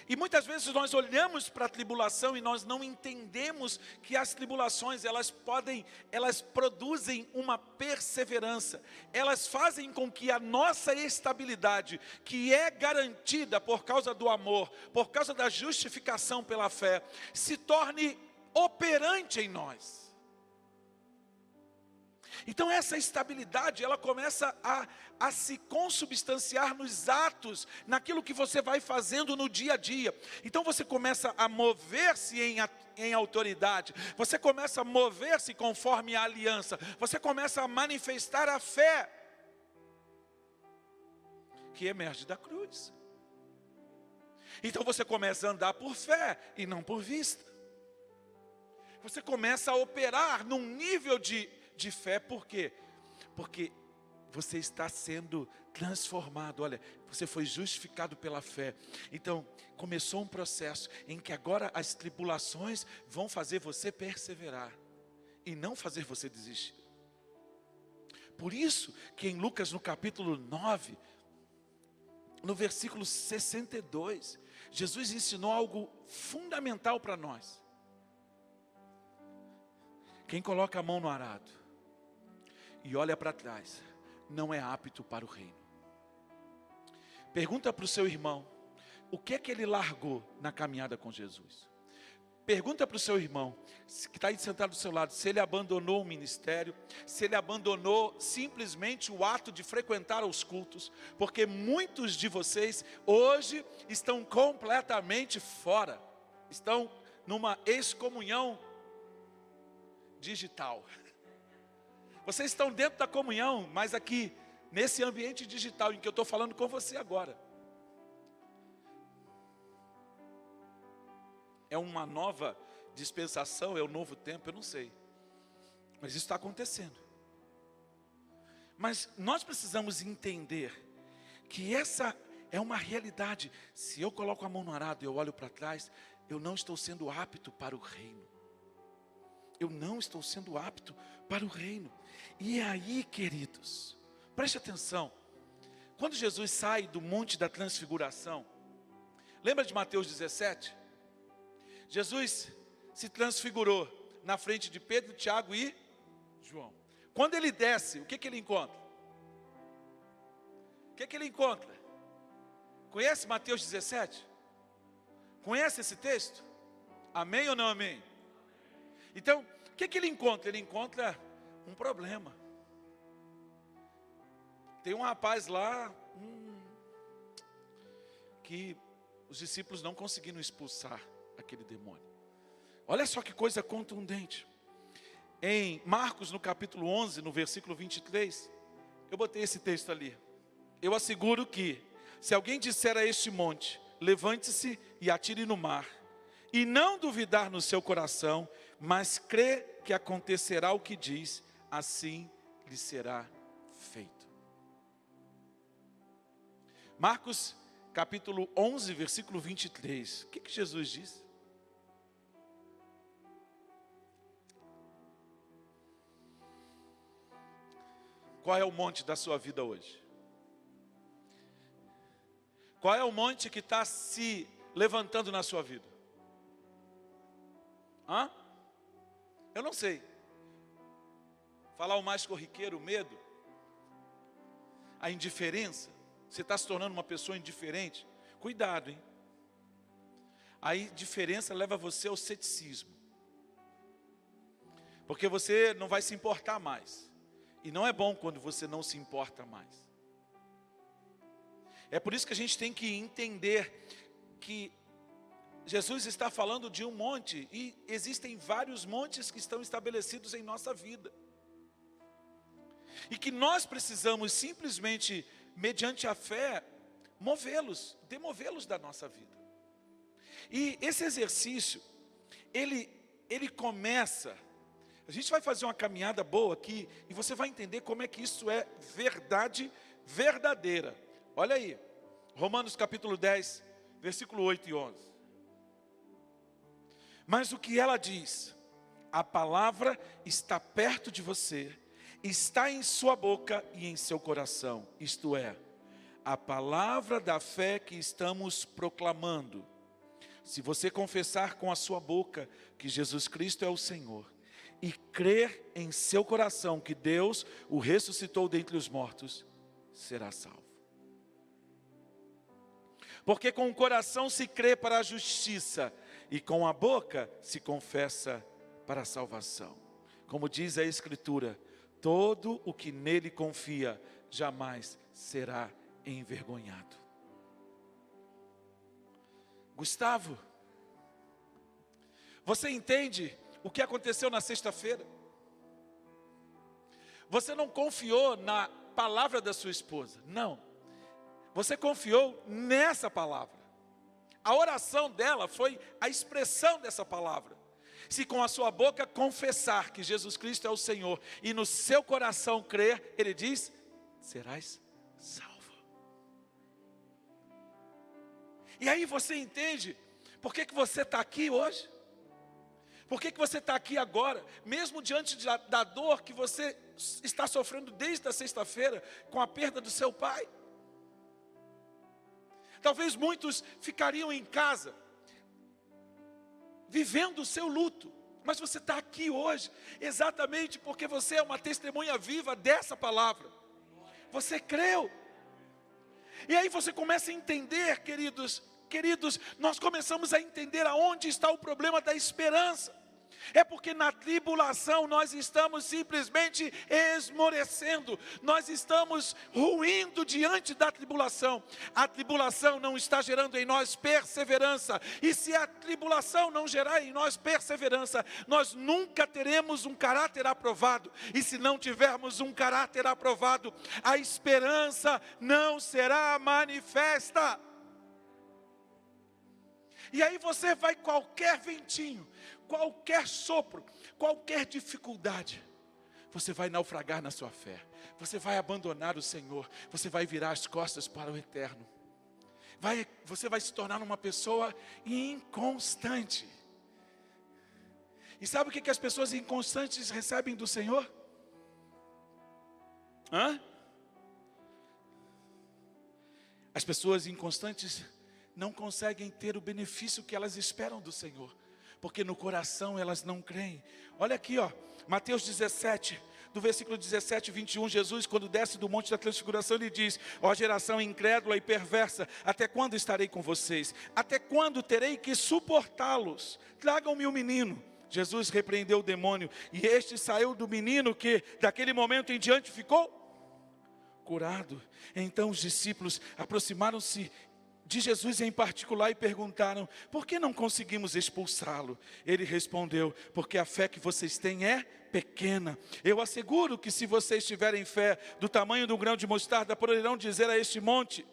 E muitas vezes nós olhamos para a tribulação e nós não entendemos que as tribulações, elas produzem uma perseverança. Elas fazem com que a nossa estabilidade, que é garantida por causa do amor, por causa da justificação pela fé, se torne operante em nós. Então essa estabilidade, ela começa a se consubstanciar nos atos, naquilo que você vai fazendo no dia a dia. Então você começa a mover-se em autoridade, você começa a mover-se conforme a aliança, você começa a manifestar a fé, que emerge da cruz. Então você começa a andar por fé e não por vista. Você começa a operar num nível de fé, por quê? Porque você está sendo transformado. Olha, você foi justificado pela fé. Então, começou um processo em que agora as tribulações vão fazer você perseverar e não fazer você desistir. Por isso que em Lucas no capítulo 9, no versículo 62, Jesus ensinou algo fundamental para nós. Quem coloca a mão no arado e olha para trás, não é apto para o reino. Pergunta para o seu irmão, o que é que ele largou na caminhada com Jesus? Pergunta para o seu irmão, que está aí sentado do seu lado, se ele abandonou o ministério, se ele abandonou simplesmente o ato de frequentar os cultos, porque muitos de vocês hoje estão completamente fora, estão numa excomunhão digital. Vocês estão dentro da comunhão, mas aqui, nesse ambiente digital em que eu estou falando com você agora. É uma nova dispensação, é um novo tempo, eu não sei. Mas isso está acontecendo. Mas nós precisamos entender que essa é uma realidade. Se eu coloco a mão no arado e eu olho para trás, eu não estou sendo apto para o reino. Eu não estou sendo apto para o reino. E aí, queridos, preste atenção. Quando Jesus sai do monte da transfiguração, lembra de Mateus 17? Jesus se transfigurou na frente de Pedro, Tiago e João. Quando ele desce, o que ele encontra? O que ele encontra? Conhece Mateus 17? Conhece esse texto? Amém ou não amém? Então, o que ele encontra? Ele encontra um problema. Tem um rapaz lá que os discípulos não conseguiram expulsar aquele demônio. Olha só que coisa contundente. Em Marcos, no capítulo 11, no versículo 23, eu botei esse texto ali. Eu asseguro que, se alguém disser a este monte, levante-se e atire no mar, e não duvidar no seu coração, mas crê que acontecerá o que diz, assim lhe será feito. Marcos capítulo 11, versículo 23. O que Jesus diz? Qual é o monte da sua vida hoje? Qual é o monte que está se levantando na sua vida? Eu não sei. Falar o mais corriqueiro, o medo, a indiferença. Você está se tornando uma pessoa indiferente? Cuidado, hein? A indiferença leva você ao ceticismo. Porque você não vai se importar mais. E não é bom quando você não se importa mais. É por isso que a gente tem que entender que Jesus está falando de um monte, e existem vários montes que estão estabelecidos em nossa vida. E que nós precisamos simplesmente, mediante a fé, demovê-los da nossa vida. E esse exercício, ele começa, a gente vai fazer uma caminhada boa aqui, e você vai entender como é que isso é verdade verdadeira. Olha aí, Romanos capítulo 10, versículo 8 e 11. Mas o que ela diz? A palavra está perto de você, está em sua boca e em seu coração. Isto é, a palavra da fé que estamos proclamando. Se você confessar com a sua boca que Jesus Cristo é o Senhor, e crer em seu coração que Deus o ressuscitou dentre os mortos, será salvo. Porque com o coração se crê para a justiça, e com a boca se confessa para a salvação. Como diz a Escritura, todo o que nele confia jamais será envergonhado. Gustavo, você entende o que aconteceu na sexta-feira? Você não confiou na palavra da sua esposa, não. Você confiou nessa palavra. A oração dela foi a expressão dessa palavra. Se com a sua boca confessar que Jesus Cristo é o Senhor e no seu coração crer, ele diz, serás salvo. E aí você entende por que você está aqui hoje? Por que você está aqui agora? Mesmo diante da dor que você está sofrendo desde a sexta-feira com a perda do seu pai. Talvez muitos ficariam em casa, vivendo o seu luto. Mas você está aqui hoje, exatamente porque você é uma testemunha viva dessa palavra. Você creu. E aí você começa a entender, queridos, nós começamos a entender aonde está o problema da esperança. É porque na tribulação nós estamos simplesmente esmorecendo, nós estamos ruindo diante da tribulação. A tribulação não está gerando em nós perseverança, e se a tribulação não gerar em nós perseverança, nós nunca teremos um caráter aprovado, e se não tivermos um caráter aprovado, a esperança não será manifesta. E aí você vai, qualquer ventinho, qualquer sopro, qualquer dificuldade, você vai naufragar na sua fé, você vai abandonar o Senhor, você vai virar as costas para o eterno, você vai se tornar uma pessoa inconstante. E sabe o que as pessoas inconstantes recebem do Senhor? As pessoas inconstantes não conseguem ter o benefício que elas esperam do Senhor, porque no coração elas não creem. Olha aqui, Mateus 17, do versículo 17 e 21, Jesus, quando desce do monte da transfiguração, ele diz, ó geração incrédula e perversa, até quando estarei com vocês? Até quando terei que suportá-los? Tragam-me o menino. Jesus repreendeu o demônio, e este saiu do menino, que daquele momento em diante ficou curado. Então os discípulos aproximaram-se de Jesus em particular e perguntaram, por que não conseguimos expulsá-lo? Ele respondeu, porque a fé que vocês têm é pequena. Eu asseguro que se vocês tiverem fé do tamanho de um grão de mostarda, poderão dizer a este monte,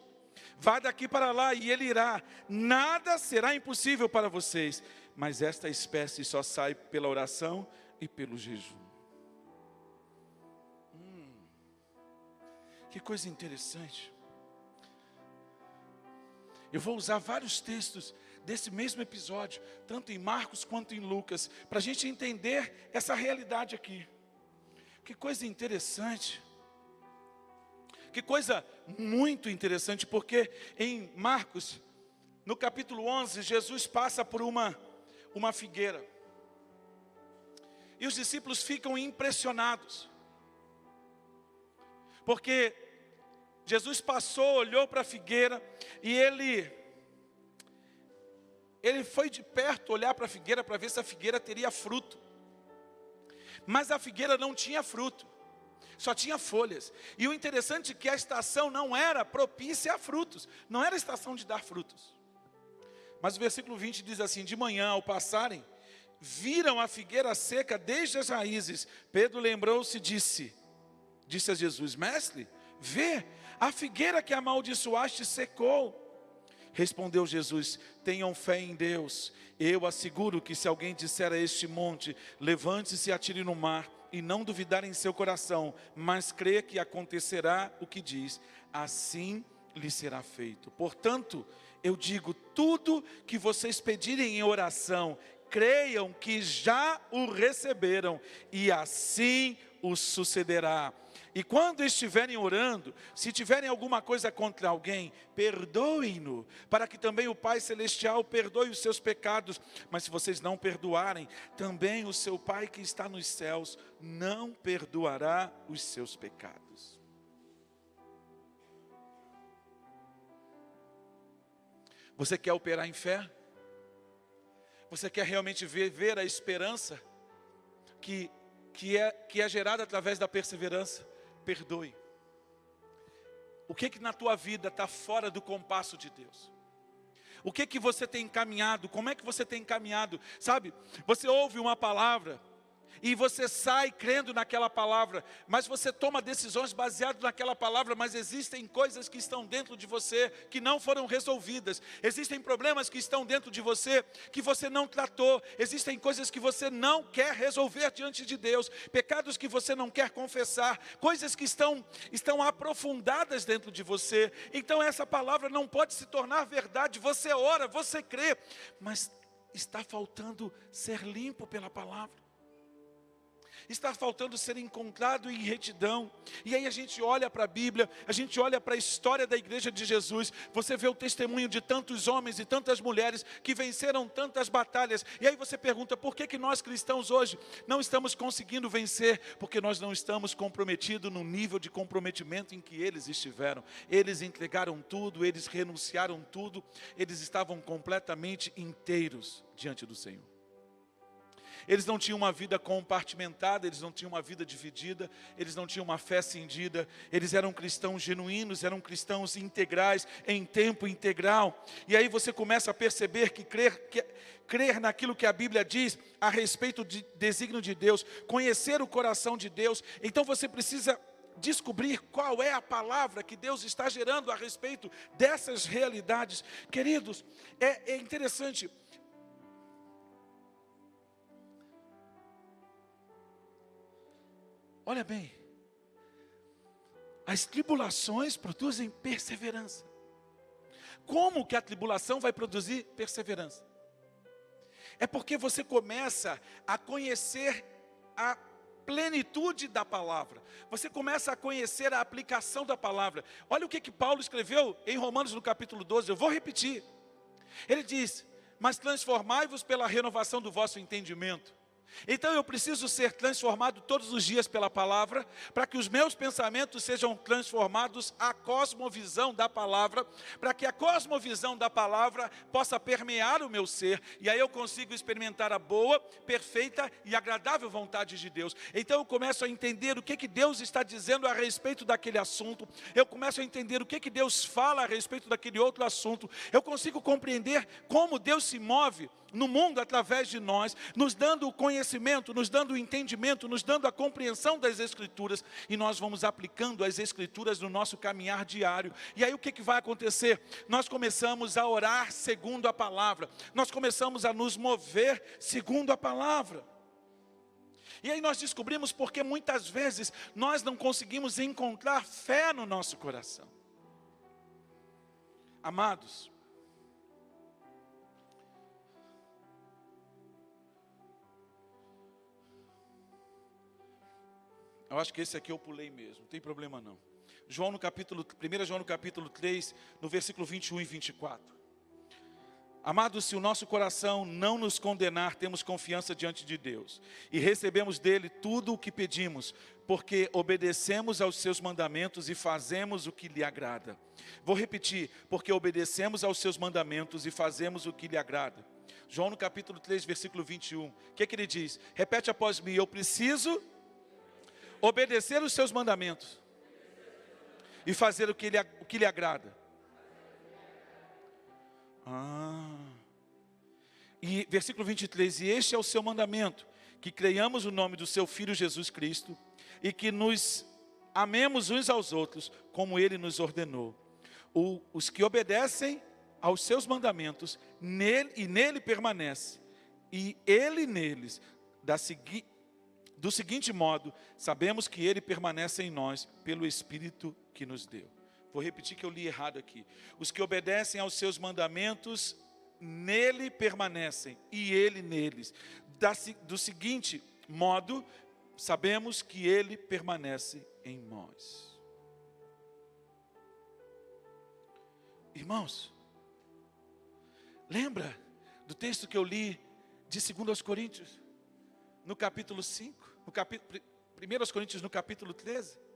vá daqui para lá, e ele irá. Nada será impossível para vocês. Mas esta espécie só sai pela oração e pelo jejum. Que coisa interessante. Eu vou usar vários textos desse mesmo episódio, tanto em Marcos quanto em Lucas, para a gente entender essa realidade aqui. Que coisa interessante. Que coisa muito interessante, porque em Marcos, no capítulo 11, Jesus passa por uma figueira. E os discípulos ficam impressionados. Porque Jesus passou, olhou para a figueira e ele foi de perto olhar para a figueira para ver se a figueira teria fruto. Mas a figueira não tinha fruto, só tinha folhas. E o interessante é que a estação não era propícia a frutos, não era a estação de dar frutos. Mas o versículo 20 diz assim: de manhã, ao passarem, viram a figueira seca desde as raízes. Pedro lembrou-se e disse a Jesus: mestre, vê, a figueira que amaldiçoaste secou. Respondeu Jesus: tenham fé em Deus. Eu asseguro que se alguém disser a este monte, levante-se e atire no mar, e não duvidar em seu coração, mas crer que acontecerá o que diz, assim lhe será feito. Portanto, eu digo, tudo que vocês pedirem em oração, creiam que já o receberam, e assim os sucederá. E quando estiverem orando, se tiverem alguma coisa contra alguém, perdoem-no, para que também o Pai Celestial perdoe os seus pecados. Mas se vocês não perdoarem, também o seu Pai que está nos céus não perdoará os seus pecados. Você quer operar em fé? Você quer realmente ver a esperança que é gerada através da perseverança? Perdoe. O que na tua vida está fora do compasso de Deus? O que você tem encaminhado? Como é que você tem encaminhado? Sabe, você ouve uma palavra e você sai crendo naquela palavra, mas você toma decisões baseadas naquela palavra, mas existem coisas que estão dentro de você que não foram resolvidas, existem problemas que estão dentro de você que você não tratou, existem coisas que você não quer resolver diante de Deus, pecados que você não quer confessar, coisas que estão aprofundadas dentro de você. Então essa palavra não pode se tornar verdade. Você ora, você crê, mas está faltando ser limpo pela palavra. Está faltando ser encontrado em retidão. E aí a gente olha para a Bíblia, a gente olha para a história da igreja de Jesus. Você vê o testemunho de tantos homens e tantas mulheres que venceram tantas batalhas. E aí você pergunta, por que nós cristãos hoje não estamos conseguindo vencer? Porque nós não estamos comprometidos no nível de comprometimento em que eles estiveram. Eles entregaram tudo, eles renunciaram tudo. Eles estavam completamente inteiros diante do Senhor. Eles não tinham uma vida compartimentada, eles não tinham uma vida dividida, eles não tinham uma fé cindida, eles eram cristãos genuínos, eram cristãos integrais, em tempo integral. E aí você começa a perceber que crer naquilo que a Bíblia diz a respeito do desígnio de Deus, conhecer o coração de Deus. Então você precisa descobrir qual é a palavra que Deus está gerando a respeito dessas realidades. Queridos, é interessante. Olha bem, as tribulações produzem perseverança. Como que a tribulação vai produzir perseverança? É porque você começa a conhecer a plenitude da palavra. Você começa a conhecer a aplicação da palavra. Olha o que Paulo escreveu em Romanos no capítulo 12, eu vou repetir. Ele diz, mas transformai-vos pela renovação do vosso entendimento. Então eu preciso ser transformado todos os dias pela palavra, para que os meus pensamentos sejam transformados à cosmovisão da palavra, para que a cosmovisão da palavra possa permear o meu ser, e aí eu consigo experimentar a boa, perfeita e agradável vontade de Deus. Então eu começo a entender o que Deus está dizendo a respeito daquele assunto, eu começo a entender o que Deus fala a respeito daquele outro assunto, eu consigo compreender como Deus se move no mundo através de nós, nos dando o conhecimento, nos dando o entendimento, nos dando a compreensão das Escrituras, e nós vamos aplicando as Escrituras no nosso caminhar diário. E aí o que vai acontecer? Nós começamos a orar segundo a palavra, nós começamos a nos mover segundo a palavra. E aí nós descobrimos porque muitas vezes nós não conseguimos encontrar fé no nosso coração. Amados, eu acho que esse aqui eu pulei mesmo, não tem problema não. 1 João no capítulo 3, no versículo 21 e 24. Amados, se o nosso coração não nos condenar, temos confiança diante de Deus. E recebemos dele tudo o que pedimos, porque obedecemos aos seus mandamentos e fazemos o que lhe agrada. Vou repetir, porque obedecemos aos seus mandamentos e fazemos o que lhe agrada. João no capítulo 3, versículo 21. O que ele diz? Repete após mim: eu preciso obedecer os seus mandamentos e fazer o que lhe agrada. E versículo 23, e este é o seu mandamento, que creiamos no nome do seu Filho Jesus Cristo, e que nos amemos uns aos outros, como ele nos ordenou. Os que obedecem aos seus mandamentos, nele permanece, e ele neles, do seguinte modo, sabemos que ele permanece em nós, pelo Espírito que nos deu. Vou repetir que eu li errado aqui. Os que obedecem aos seus mandamentos, nele permanecem, e ele neles. Do seguinte modo, sabemos que ele permanece em nós. Irmãos, lembra do texto que eu li de 2 Coríntios, no capítulo 5, 1 Coríntios no capítulo 13?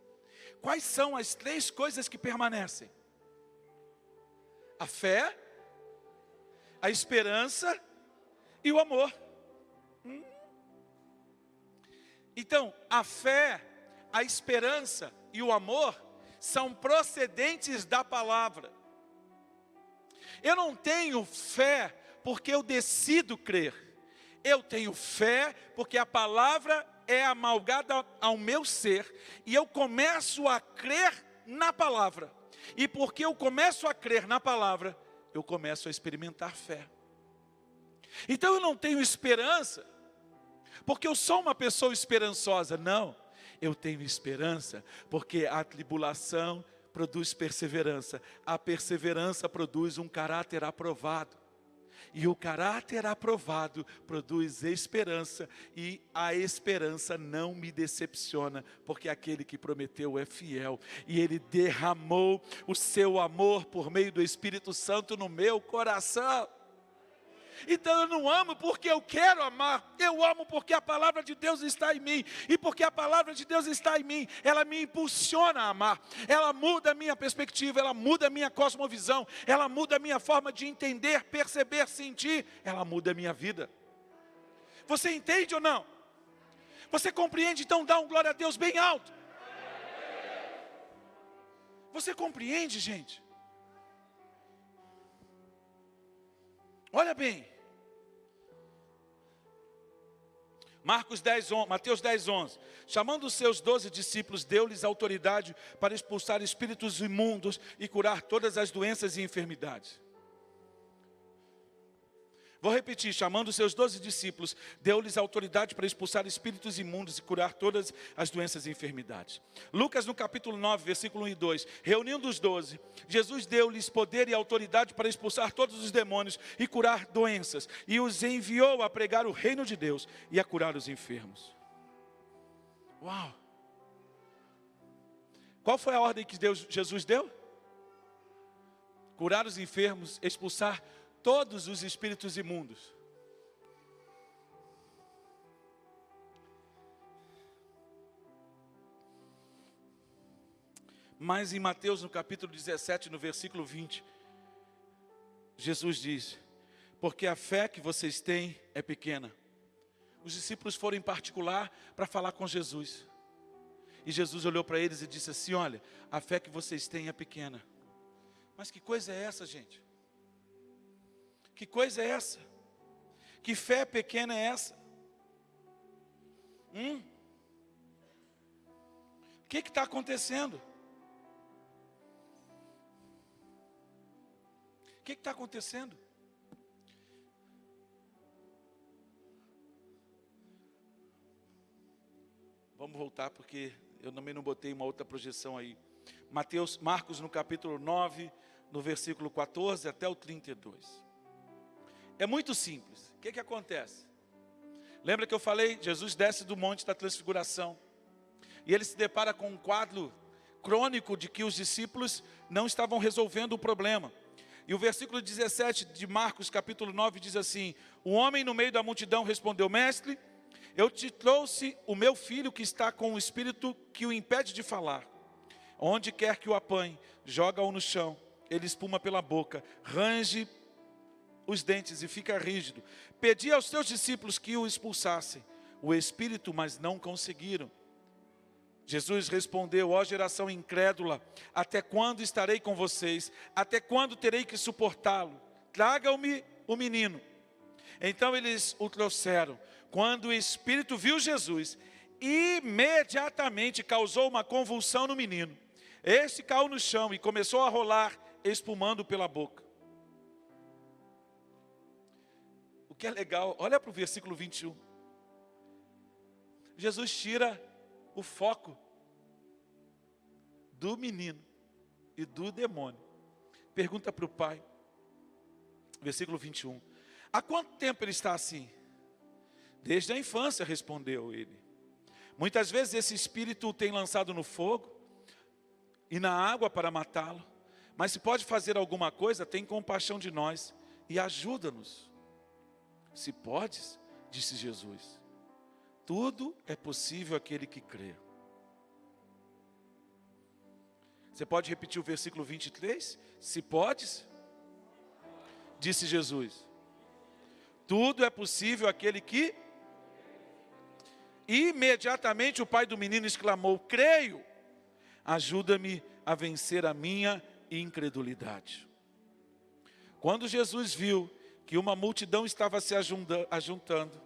Quais são as 3 coisas que permanecem? A fé, a esperança e o amor. Então, a fé, a esperança e o amor são procedentes da palavra. Eu não tenho fé porque eu decido crer. Eu tenho fé porque a palavra é amalgada ao meu ser, e eu começo a crer na palavra. E porque eu começo a crer na palavra, eu começo a experimentar fé. Então eu não tenho esperança porque eu sou uma pessoa esperançosa. Não, eu tenho esperança porque a tribulação produz perseverança. A perseverança produz um caráter aprovado. E o caráter aprovado produz esperança, e a esperança não me decepciona, porque aquele que prometeu é fiel, e ele derramou o seu amor por meio do Espírito Santo no meu coração. Então eu não amo porque eu quero amar, eu amo porque a palavra de Deus está em mim, e porque a palavra de Deus está em mim, ela me impulsiona a amar, ela muda a minha perspectiva, ela muda a minha cosmovisão, ela muda a minha forma de entender, perceber, sentir, ela muda a minha vida. Você entende ou não? Você compreende? Então dá um glória a Deus bem alto. Você compreende, gente? Olha bem, Mateus 10, 11. Chamando os seus 12 discípulos, deu-lhes autoridade para expulsar espíritos imundos e curar todas as doenças e enfermidades. Vou repetir, chamando os seus 12 discípulos, deu-lhes autoridade para expulsar espíritos imundos e curar todas as doenças e enfermidades. Lucas no capítulo 9, versículo 1 e 2, reunindo os 12, Jesus deu-lhes poder e autoridade para expulsar todos os demônios e curar doenças, e os enviou a pregar o reino de Deus e a curar os enfermos. Uau! Qual foi a ordem que Jesus deu? Curar os enfermos, expulsar todos os espíritos imundos. Mas em Mateus, no capítulo 17, no versículo 20, Jesus diz: porque a fé que vocês têm é pequena. Os discípulos foram em particular para falar com Jesus. E Jesus olhou para eles e disse assim: olha, a fé que vocês têm é pequena. Mas que coisa é essa, gente? Que coisa é essa? Que fé pequena é essa? O que está acontecendo? O que está acontecendo? Vamos voltar porque eu também não botei uma outra projeção aí. Marcos no capítulo 9, no versículo 14 até o 32. É muito simples. O que acontece? Lembra que eu falei? Jesus desce do monte da transfiguração. E ele se depara com um quadro crônico de que os discípulos não estavam resolvendo o problema. E o versículo 17 de Marcos, capítulo 9, diz assim: o homem no meio da multidão respondeu: mestre, eu te trouxe o meu filho que está com o espírito que o impede de falar. Onde quer que o apanhe, joga-o no chão, ele espuma pela boca, range os dentes e fica rígido. Pedi aos teus discípulos que o expulsassem o espírito, mas não conseguiram. Jesus respondeu: ó geração incrédula, até quando estarei com vocês? Até quando terei que suportá-lo? Tragam-me o menino. Então eles o trouxeram. Quando o espírito viu Jesus, imediatamente causou uma convulsão no menino. Este caiu no chão e começou a rolar, espumando pela boca. O que é legal, olha para o versículo 21. Jesus tira o foco do menino e do demônio. Pergunta para o pai, versículo 21. Há quanto tempo ele está assim? Desde a infância, respondeu ele. Muitas vezes esse espírito o tem lançado no fogo e na água para matá-lo. Mas se pode fazer alguma coisa, tem compaixão de nós e ajuda-nos. Se podes, disse Jesus, tudo é possível àquele que crê. Você pode repetir o versículo 23? Se podes, disse Jesus, tudo é possível àquele que... Imediatamente o pai do menino exclamou: creio, ajuda-me a vencer a minha incredulidade. Quando Jesus viu que uma multidão estava se ajuntando,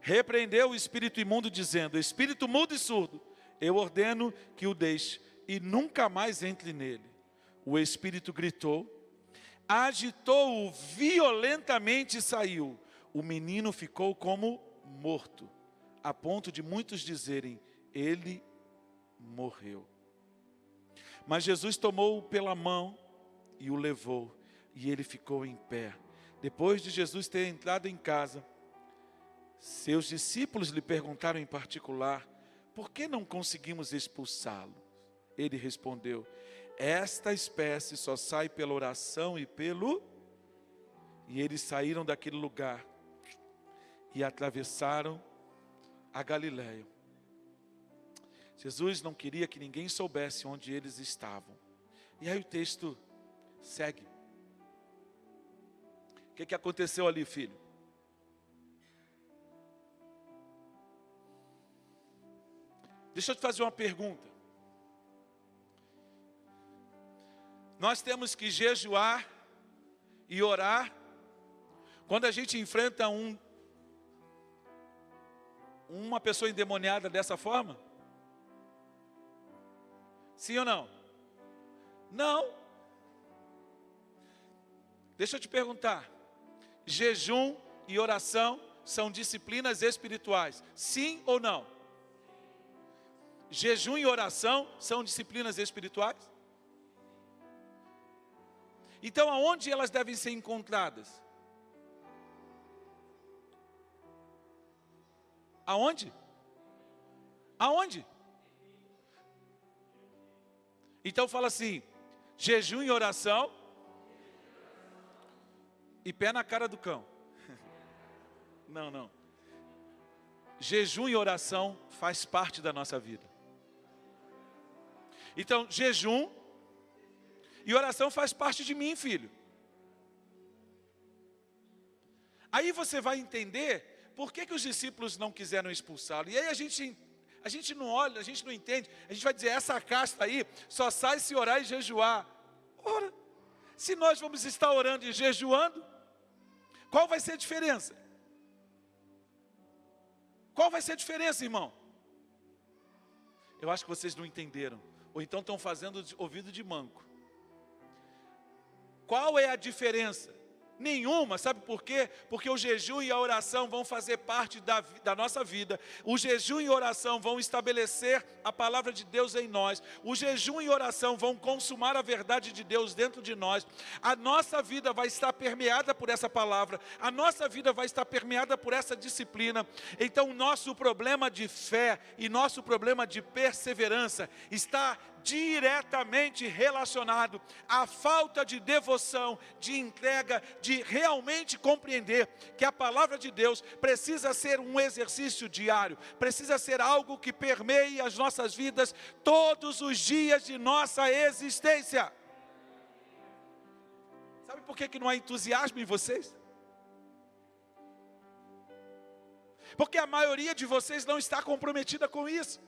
repreendeu o espírito imundo, dizendo: espírito mudo e surdo, eu ordeno que o deixe e nunca mais entre nele. O espírito gritou, agitou-o violentamente e saiu. O menino ficou como morto, a ponto de muitos dizerem: ele morreu. Mas Jesus tomou-o pela mão e o levou, e ele ficou em pé. Depois de Jesus ter entrado em casa, seus discípulos lhe perguntaram em particular: por que não conseguimos expulsá-lo? Ele respondeu: esta espécie só sai pela oração e pelo... E eles saíram daquele lugar e atravessaram a Galileia. Jesus não queria que ninguém soubesse onde eles estavam. E aí o texto segue. O que aconteceu ali, filho? Deixa eu te fazer uma pergunta. Nós temos que jejuar e orar quando a gente enfrenta uma pessoa endemoniada dessa forma? Sim ou não? Não. Deixa eu te perguntar. Jejum e oração são disciplinas espirituais. Sim ou não? Jejum e oração são disciplinas espirituais? Então, aonde elas devem ser encontradas? Aonde? Aonde? Então fala assim: jejum e oração e pé na cara do cão. Não. Jejum e oração faz parte da nossa vida. Então, jejum e oração faz parte de mim, filho. Aí você vai entender por que os discípulos não quiseram expulsá-lo. E aí a gente não olha, a gente não entende. A gente vai dizer: essa casta aí só sai se orar e jejuar. Ora, se nós vamos estar orando e jejuando, qual vai ser a diferença? Qual vai ser a diferença, irmão? Eu acho que vocês não entenderam. Ou então estão fazendo ouvido de manco. Qual é a diferença? Nenhuma, sabe por quê? Porque o jejum e a oração vão fazer parte da nossa vida. O jejum e a oração vão estabelecer a palavra de Deus em nós. O jejum e a oração vão consumar a verdade de Deus dentro de nós. A nossa vida vai estar permeada por essa palavra. A nossa vida vai estar permeada por essa disciplina. Então, o nosso problema de fé e nosso problema de perseverança está diretamente relacionado à falta de devoção, de entrega, de realmente compreender que a palavra de Deus precisa ser um exercício diário, precisa ser algo que permeie as nossas vidas todos os dias de nossa existência. Sabe por que não há entusiasmo em vocês? Porque a maioria de vocês não está comprometida com isso.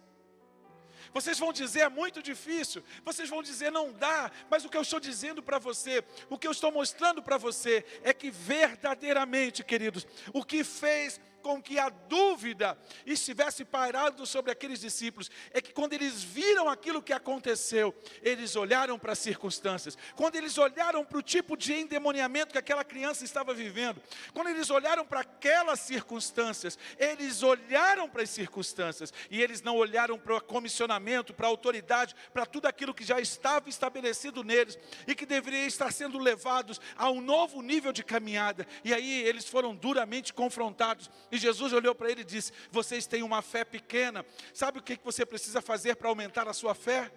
Vocês vão dizer, é muito difícil. Vocês vão dizer, não dá. Mas o que eu estou dizendo para você, o que eu estou mostrando para você, é que verdadeiramente, queridos, o que fez com que a dúvida estivesse pairado sobre aqueles discípulos, é que quando eles viram aquilo que aconteceu, eles olharam para as circunstâncias, quando eles olharam para o tipo de endemoniamento que aquela criança estava vivendo, quando eles olharam para aquelas circunstâncias, eles olharam para as circunstâncias, e eles não olharam para o comissionamento, para a autoridade, para tudo aquilo que já estava estabelecido neles, e que deveria estar sendo levados a um novo nível de caminhada, e aí eles foram duramente confrontados. E Jesus olhou para ele e disse, vocês têm uma fé pequena. Sabe o que você precisa fazer para aumentar a sua fé?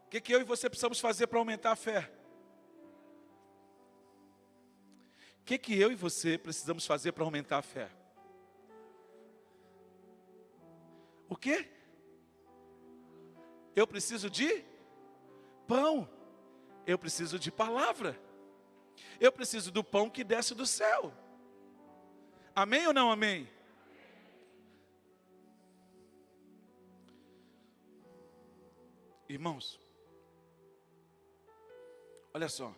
O que eu e você precisamos fazer para aumentar a fé? O que eu e você precisamos fazer para aumentar a fé? O quê? Eu preciso de pão. Eu preciso de palavra. Eu preciso do pão que desce do céu. Amém ou não amém? Irmãos, olha só.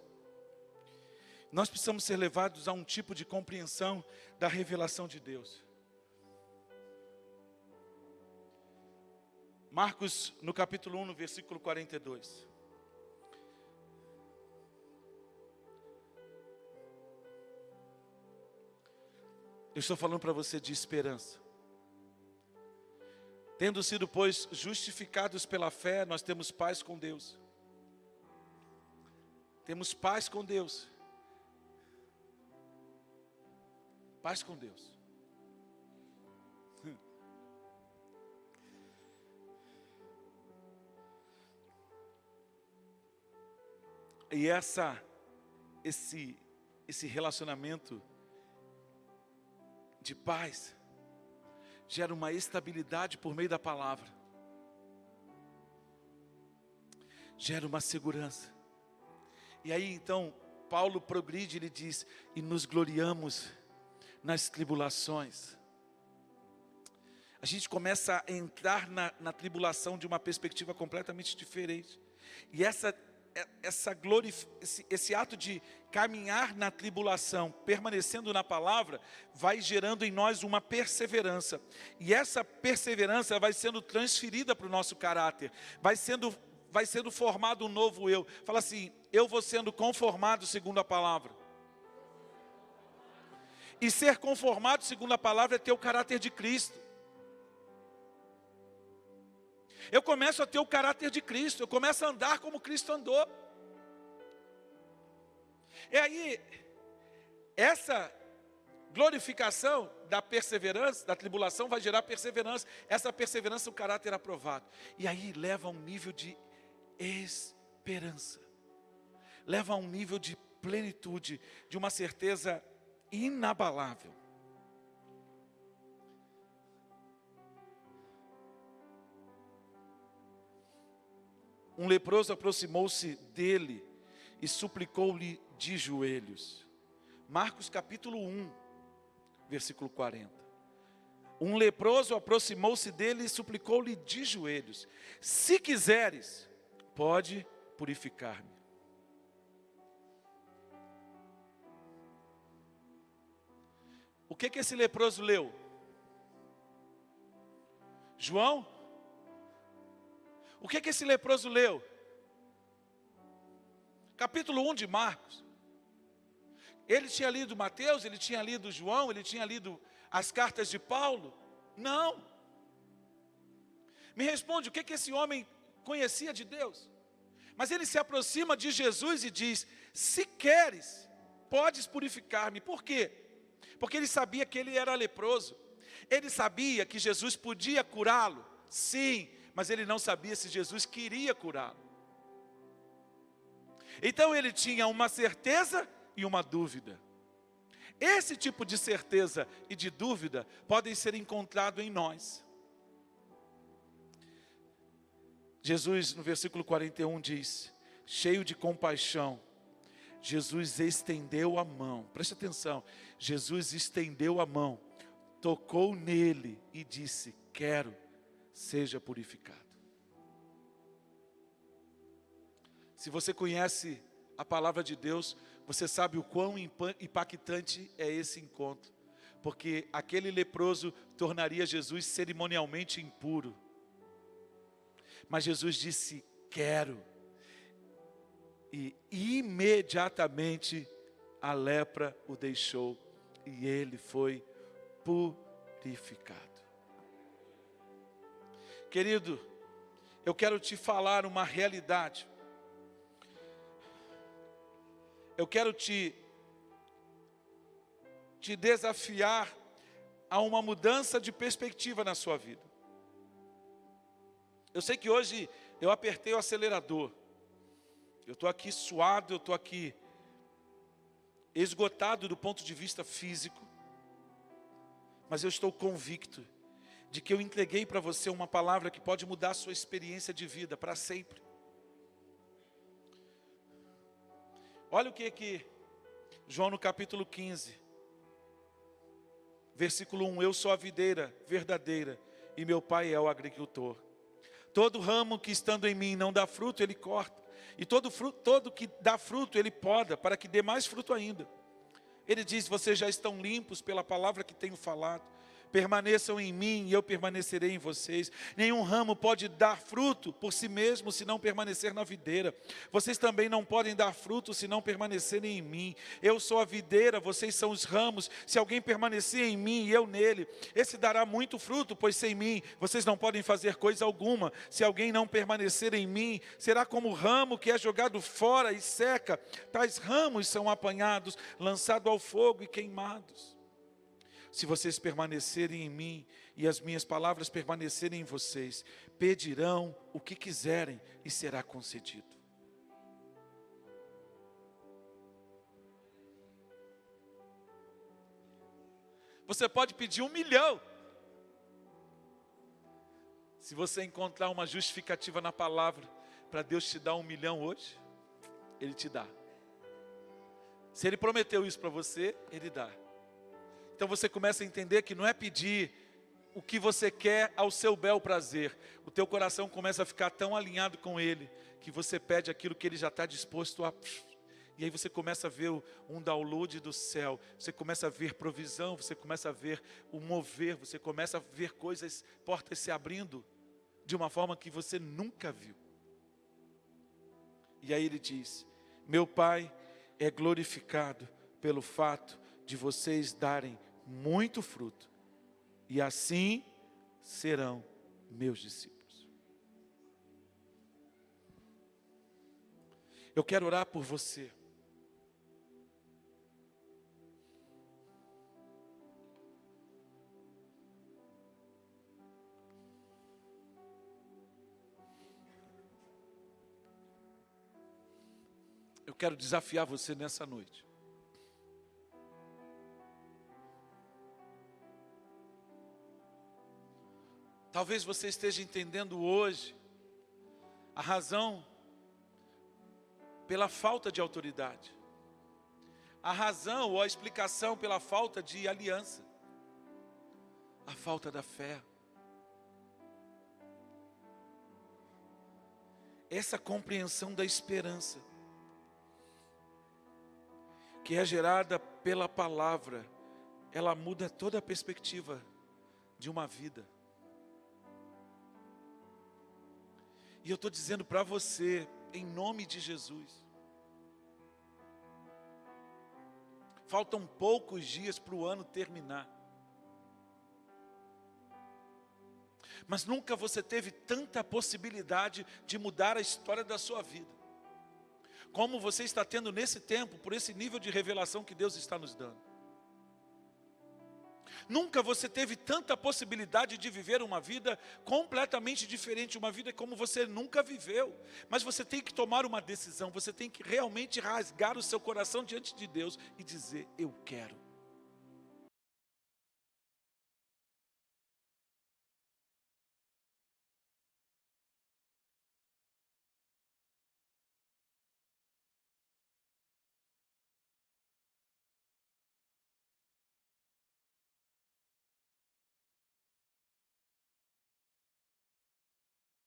Nós precisamos ser levados a um tipo de compreensão da revelação de Deus. Marcos, no capítulo 1, no versículo 42. Eu estou falando para você de esperança. Tendo sido, pois, justificados pela fé, nós temos paz com Deus. Temos paz com Deus. Paz com Deus. E esse relacionamento de paz gera uma estabilidade por meio da palavra, gera uma segurança. E aí então Paulo progride, ele diz, e nos gloriamos nas tribulações. A gente começa a entrar na tribulação de uma perspectiva completamente diferente. E esse ato de caminhar na tribulação, permanecendo na palavra, vai gerando em nós uma perseverança. E essa perseverança vai sendo transferida para o nosso caráter. Vai sendo formado um novo eu. Fala assim, eu vou sendo conformado segundo a palavra. E ser conformado segundo a palavra é ter o caráter de Cristo. Eu começo a ter o caráter de Cristo, eu começo a andar como Cristo andou. E aí, essa glorificação da perseverança, da tribulação, vai gerar perseverança. Essa perseverança é o caráter aprovado. E aí leva a um nível de esperança. Leva a um nível de plenitude, de uma certeza inabalável. Um leproso aproximou-se dele e suplicou-lhe de joelhos. Marcos capítulo 1, versículo 40. Um leproso aproximou-se dele e suplicou-lhe de joelhos. Se quiseres, pode purificar-me. O que esse leproso leu? João? O que esse leproso leu? Capítulo 1 de Marcos. Ele tinha lido Mateus, ele tinha lido João, ele tinha lido as cartas de Paulo? Não. Me responde, o que esse homem conhecia de Deus? Mas ele se aproxima de Jesus e diz, se queres, podes purificar-me. Por quê? Porque ele sabia que ele era leproso. Ele sabia que Jesus podia curá-lo, sim, mas ele não sabia se Jesus queria curá-lo. Então ele tinha uma certeza e uma dúvida. Esse tipo de certeza e de dúvida podem ser encontrados em nós. Jesus, no versículo 41, diz, cheio de compaixão, Jesus estendeu a mão. Preste atenção, Jesus estendeu a mão, tocou nele e disse, quero, seja purificado. Se você conhece a palavra de Deus, você sabe o quão impactante é esse encontro. Porque aquele leproso tornaria Jesus cerimonialmente impuro. Mas Jesus disse, quero. E imediatamente a lepra o deixou e ele foi purificado. Querido, eu quero te falar uma realidade. Eu quero te desafiar a uma mudança de perspectiva na sua vida. Eu sei que hoje eu apertei o acelerador. Eu estou aqui suado, eu estou aqui esgotado do ponto de vista físico. Mas eu estou convicto de que eu entreguei para você uma palavra que pode mudar a sua experiência de vida para sempre. Olha o que João no capítulo 15, versículo 1, eu sou a videira verdadeira e meu pai é o agricultor. Todo ramo que estando em mim não dá fruto, ele corta. E todo que dá fruto, ele poda, para que dê mais fruto ainda. Ele diz, vocês já estão limpos pela palavra que tenho falado. Permaneçam em mim e eu permanecerei em vocês. Nenhum ramo pode dar fruto por si mesmo se não permanecer na videira. Vocês também não podem dar fruto se não permanecerem em mim. Eu sou a videira, vocês são os ramos. Se alguém permanecer em mim e eu nele, esse dará muito fruto, pois sem mim vocês não podem fazer coisa alguma. Se alguém não permanecer em mim, será como o ramo que é jogado fora e seca. Tais ramos são apanhados, lançados ao fogo e queimados. Se vocês permanecerem em mim e as minhas palavras permanecerem em vocês, pedirão o que quiserem e será concedido. Você pode pedir 1 milhão. Se você encontrar uma justificativa na palavra para Deus te dar 1 milhão hoje, Ele te dá. Se Ele prometeu isso para você, Ele dá. Então você começa a entender que não é pedir o que você quer ao seu bel prazer. O teu coração começa a ficar tão alinhado com Ele, que você pede aquilo que Ele já está disposto a... E aí você começa a ver um download do céu. Você começa a ver provisão, você começa a ver o mover, você começa a ver coisas, portas se abrindo, de uma forma que você nunca viu. E aí Ele diz, meu Pai é glorificado pelo fato de vocês darem muito fruto, e assim serão meus discípulos. Eu quero orar por você. Eu quero desafiar você nessa noite. Talvez você esteja entendendo hoje a razão pela falta de autoridade. A razão ou a explicação pela falta de aliança. A falta da fé. Essa compreensão da esperança, que é gerada pela palavra, ela muda toda a perspectiva de uma vida. E eu estou dizendo para você, em nome de Jesus, faltam poucos dias para o ano terminar. Mas nunca você teve tanta possibilidade de mudar a história da sua vida, como você está tendo nesse tempo, por esse nível de revelação que Deus está nos dando. Nunca você teve tanta possibilidade de viver uma vida completamente diferente, uma vida como você nunca viveu. Mas você tem que tomar uma decisão, você tem que realmente rasgar o seu coração diante de Deus e dizer: eu quero.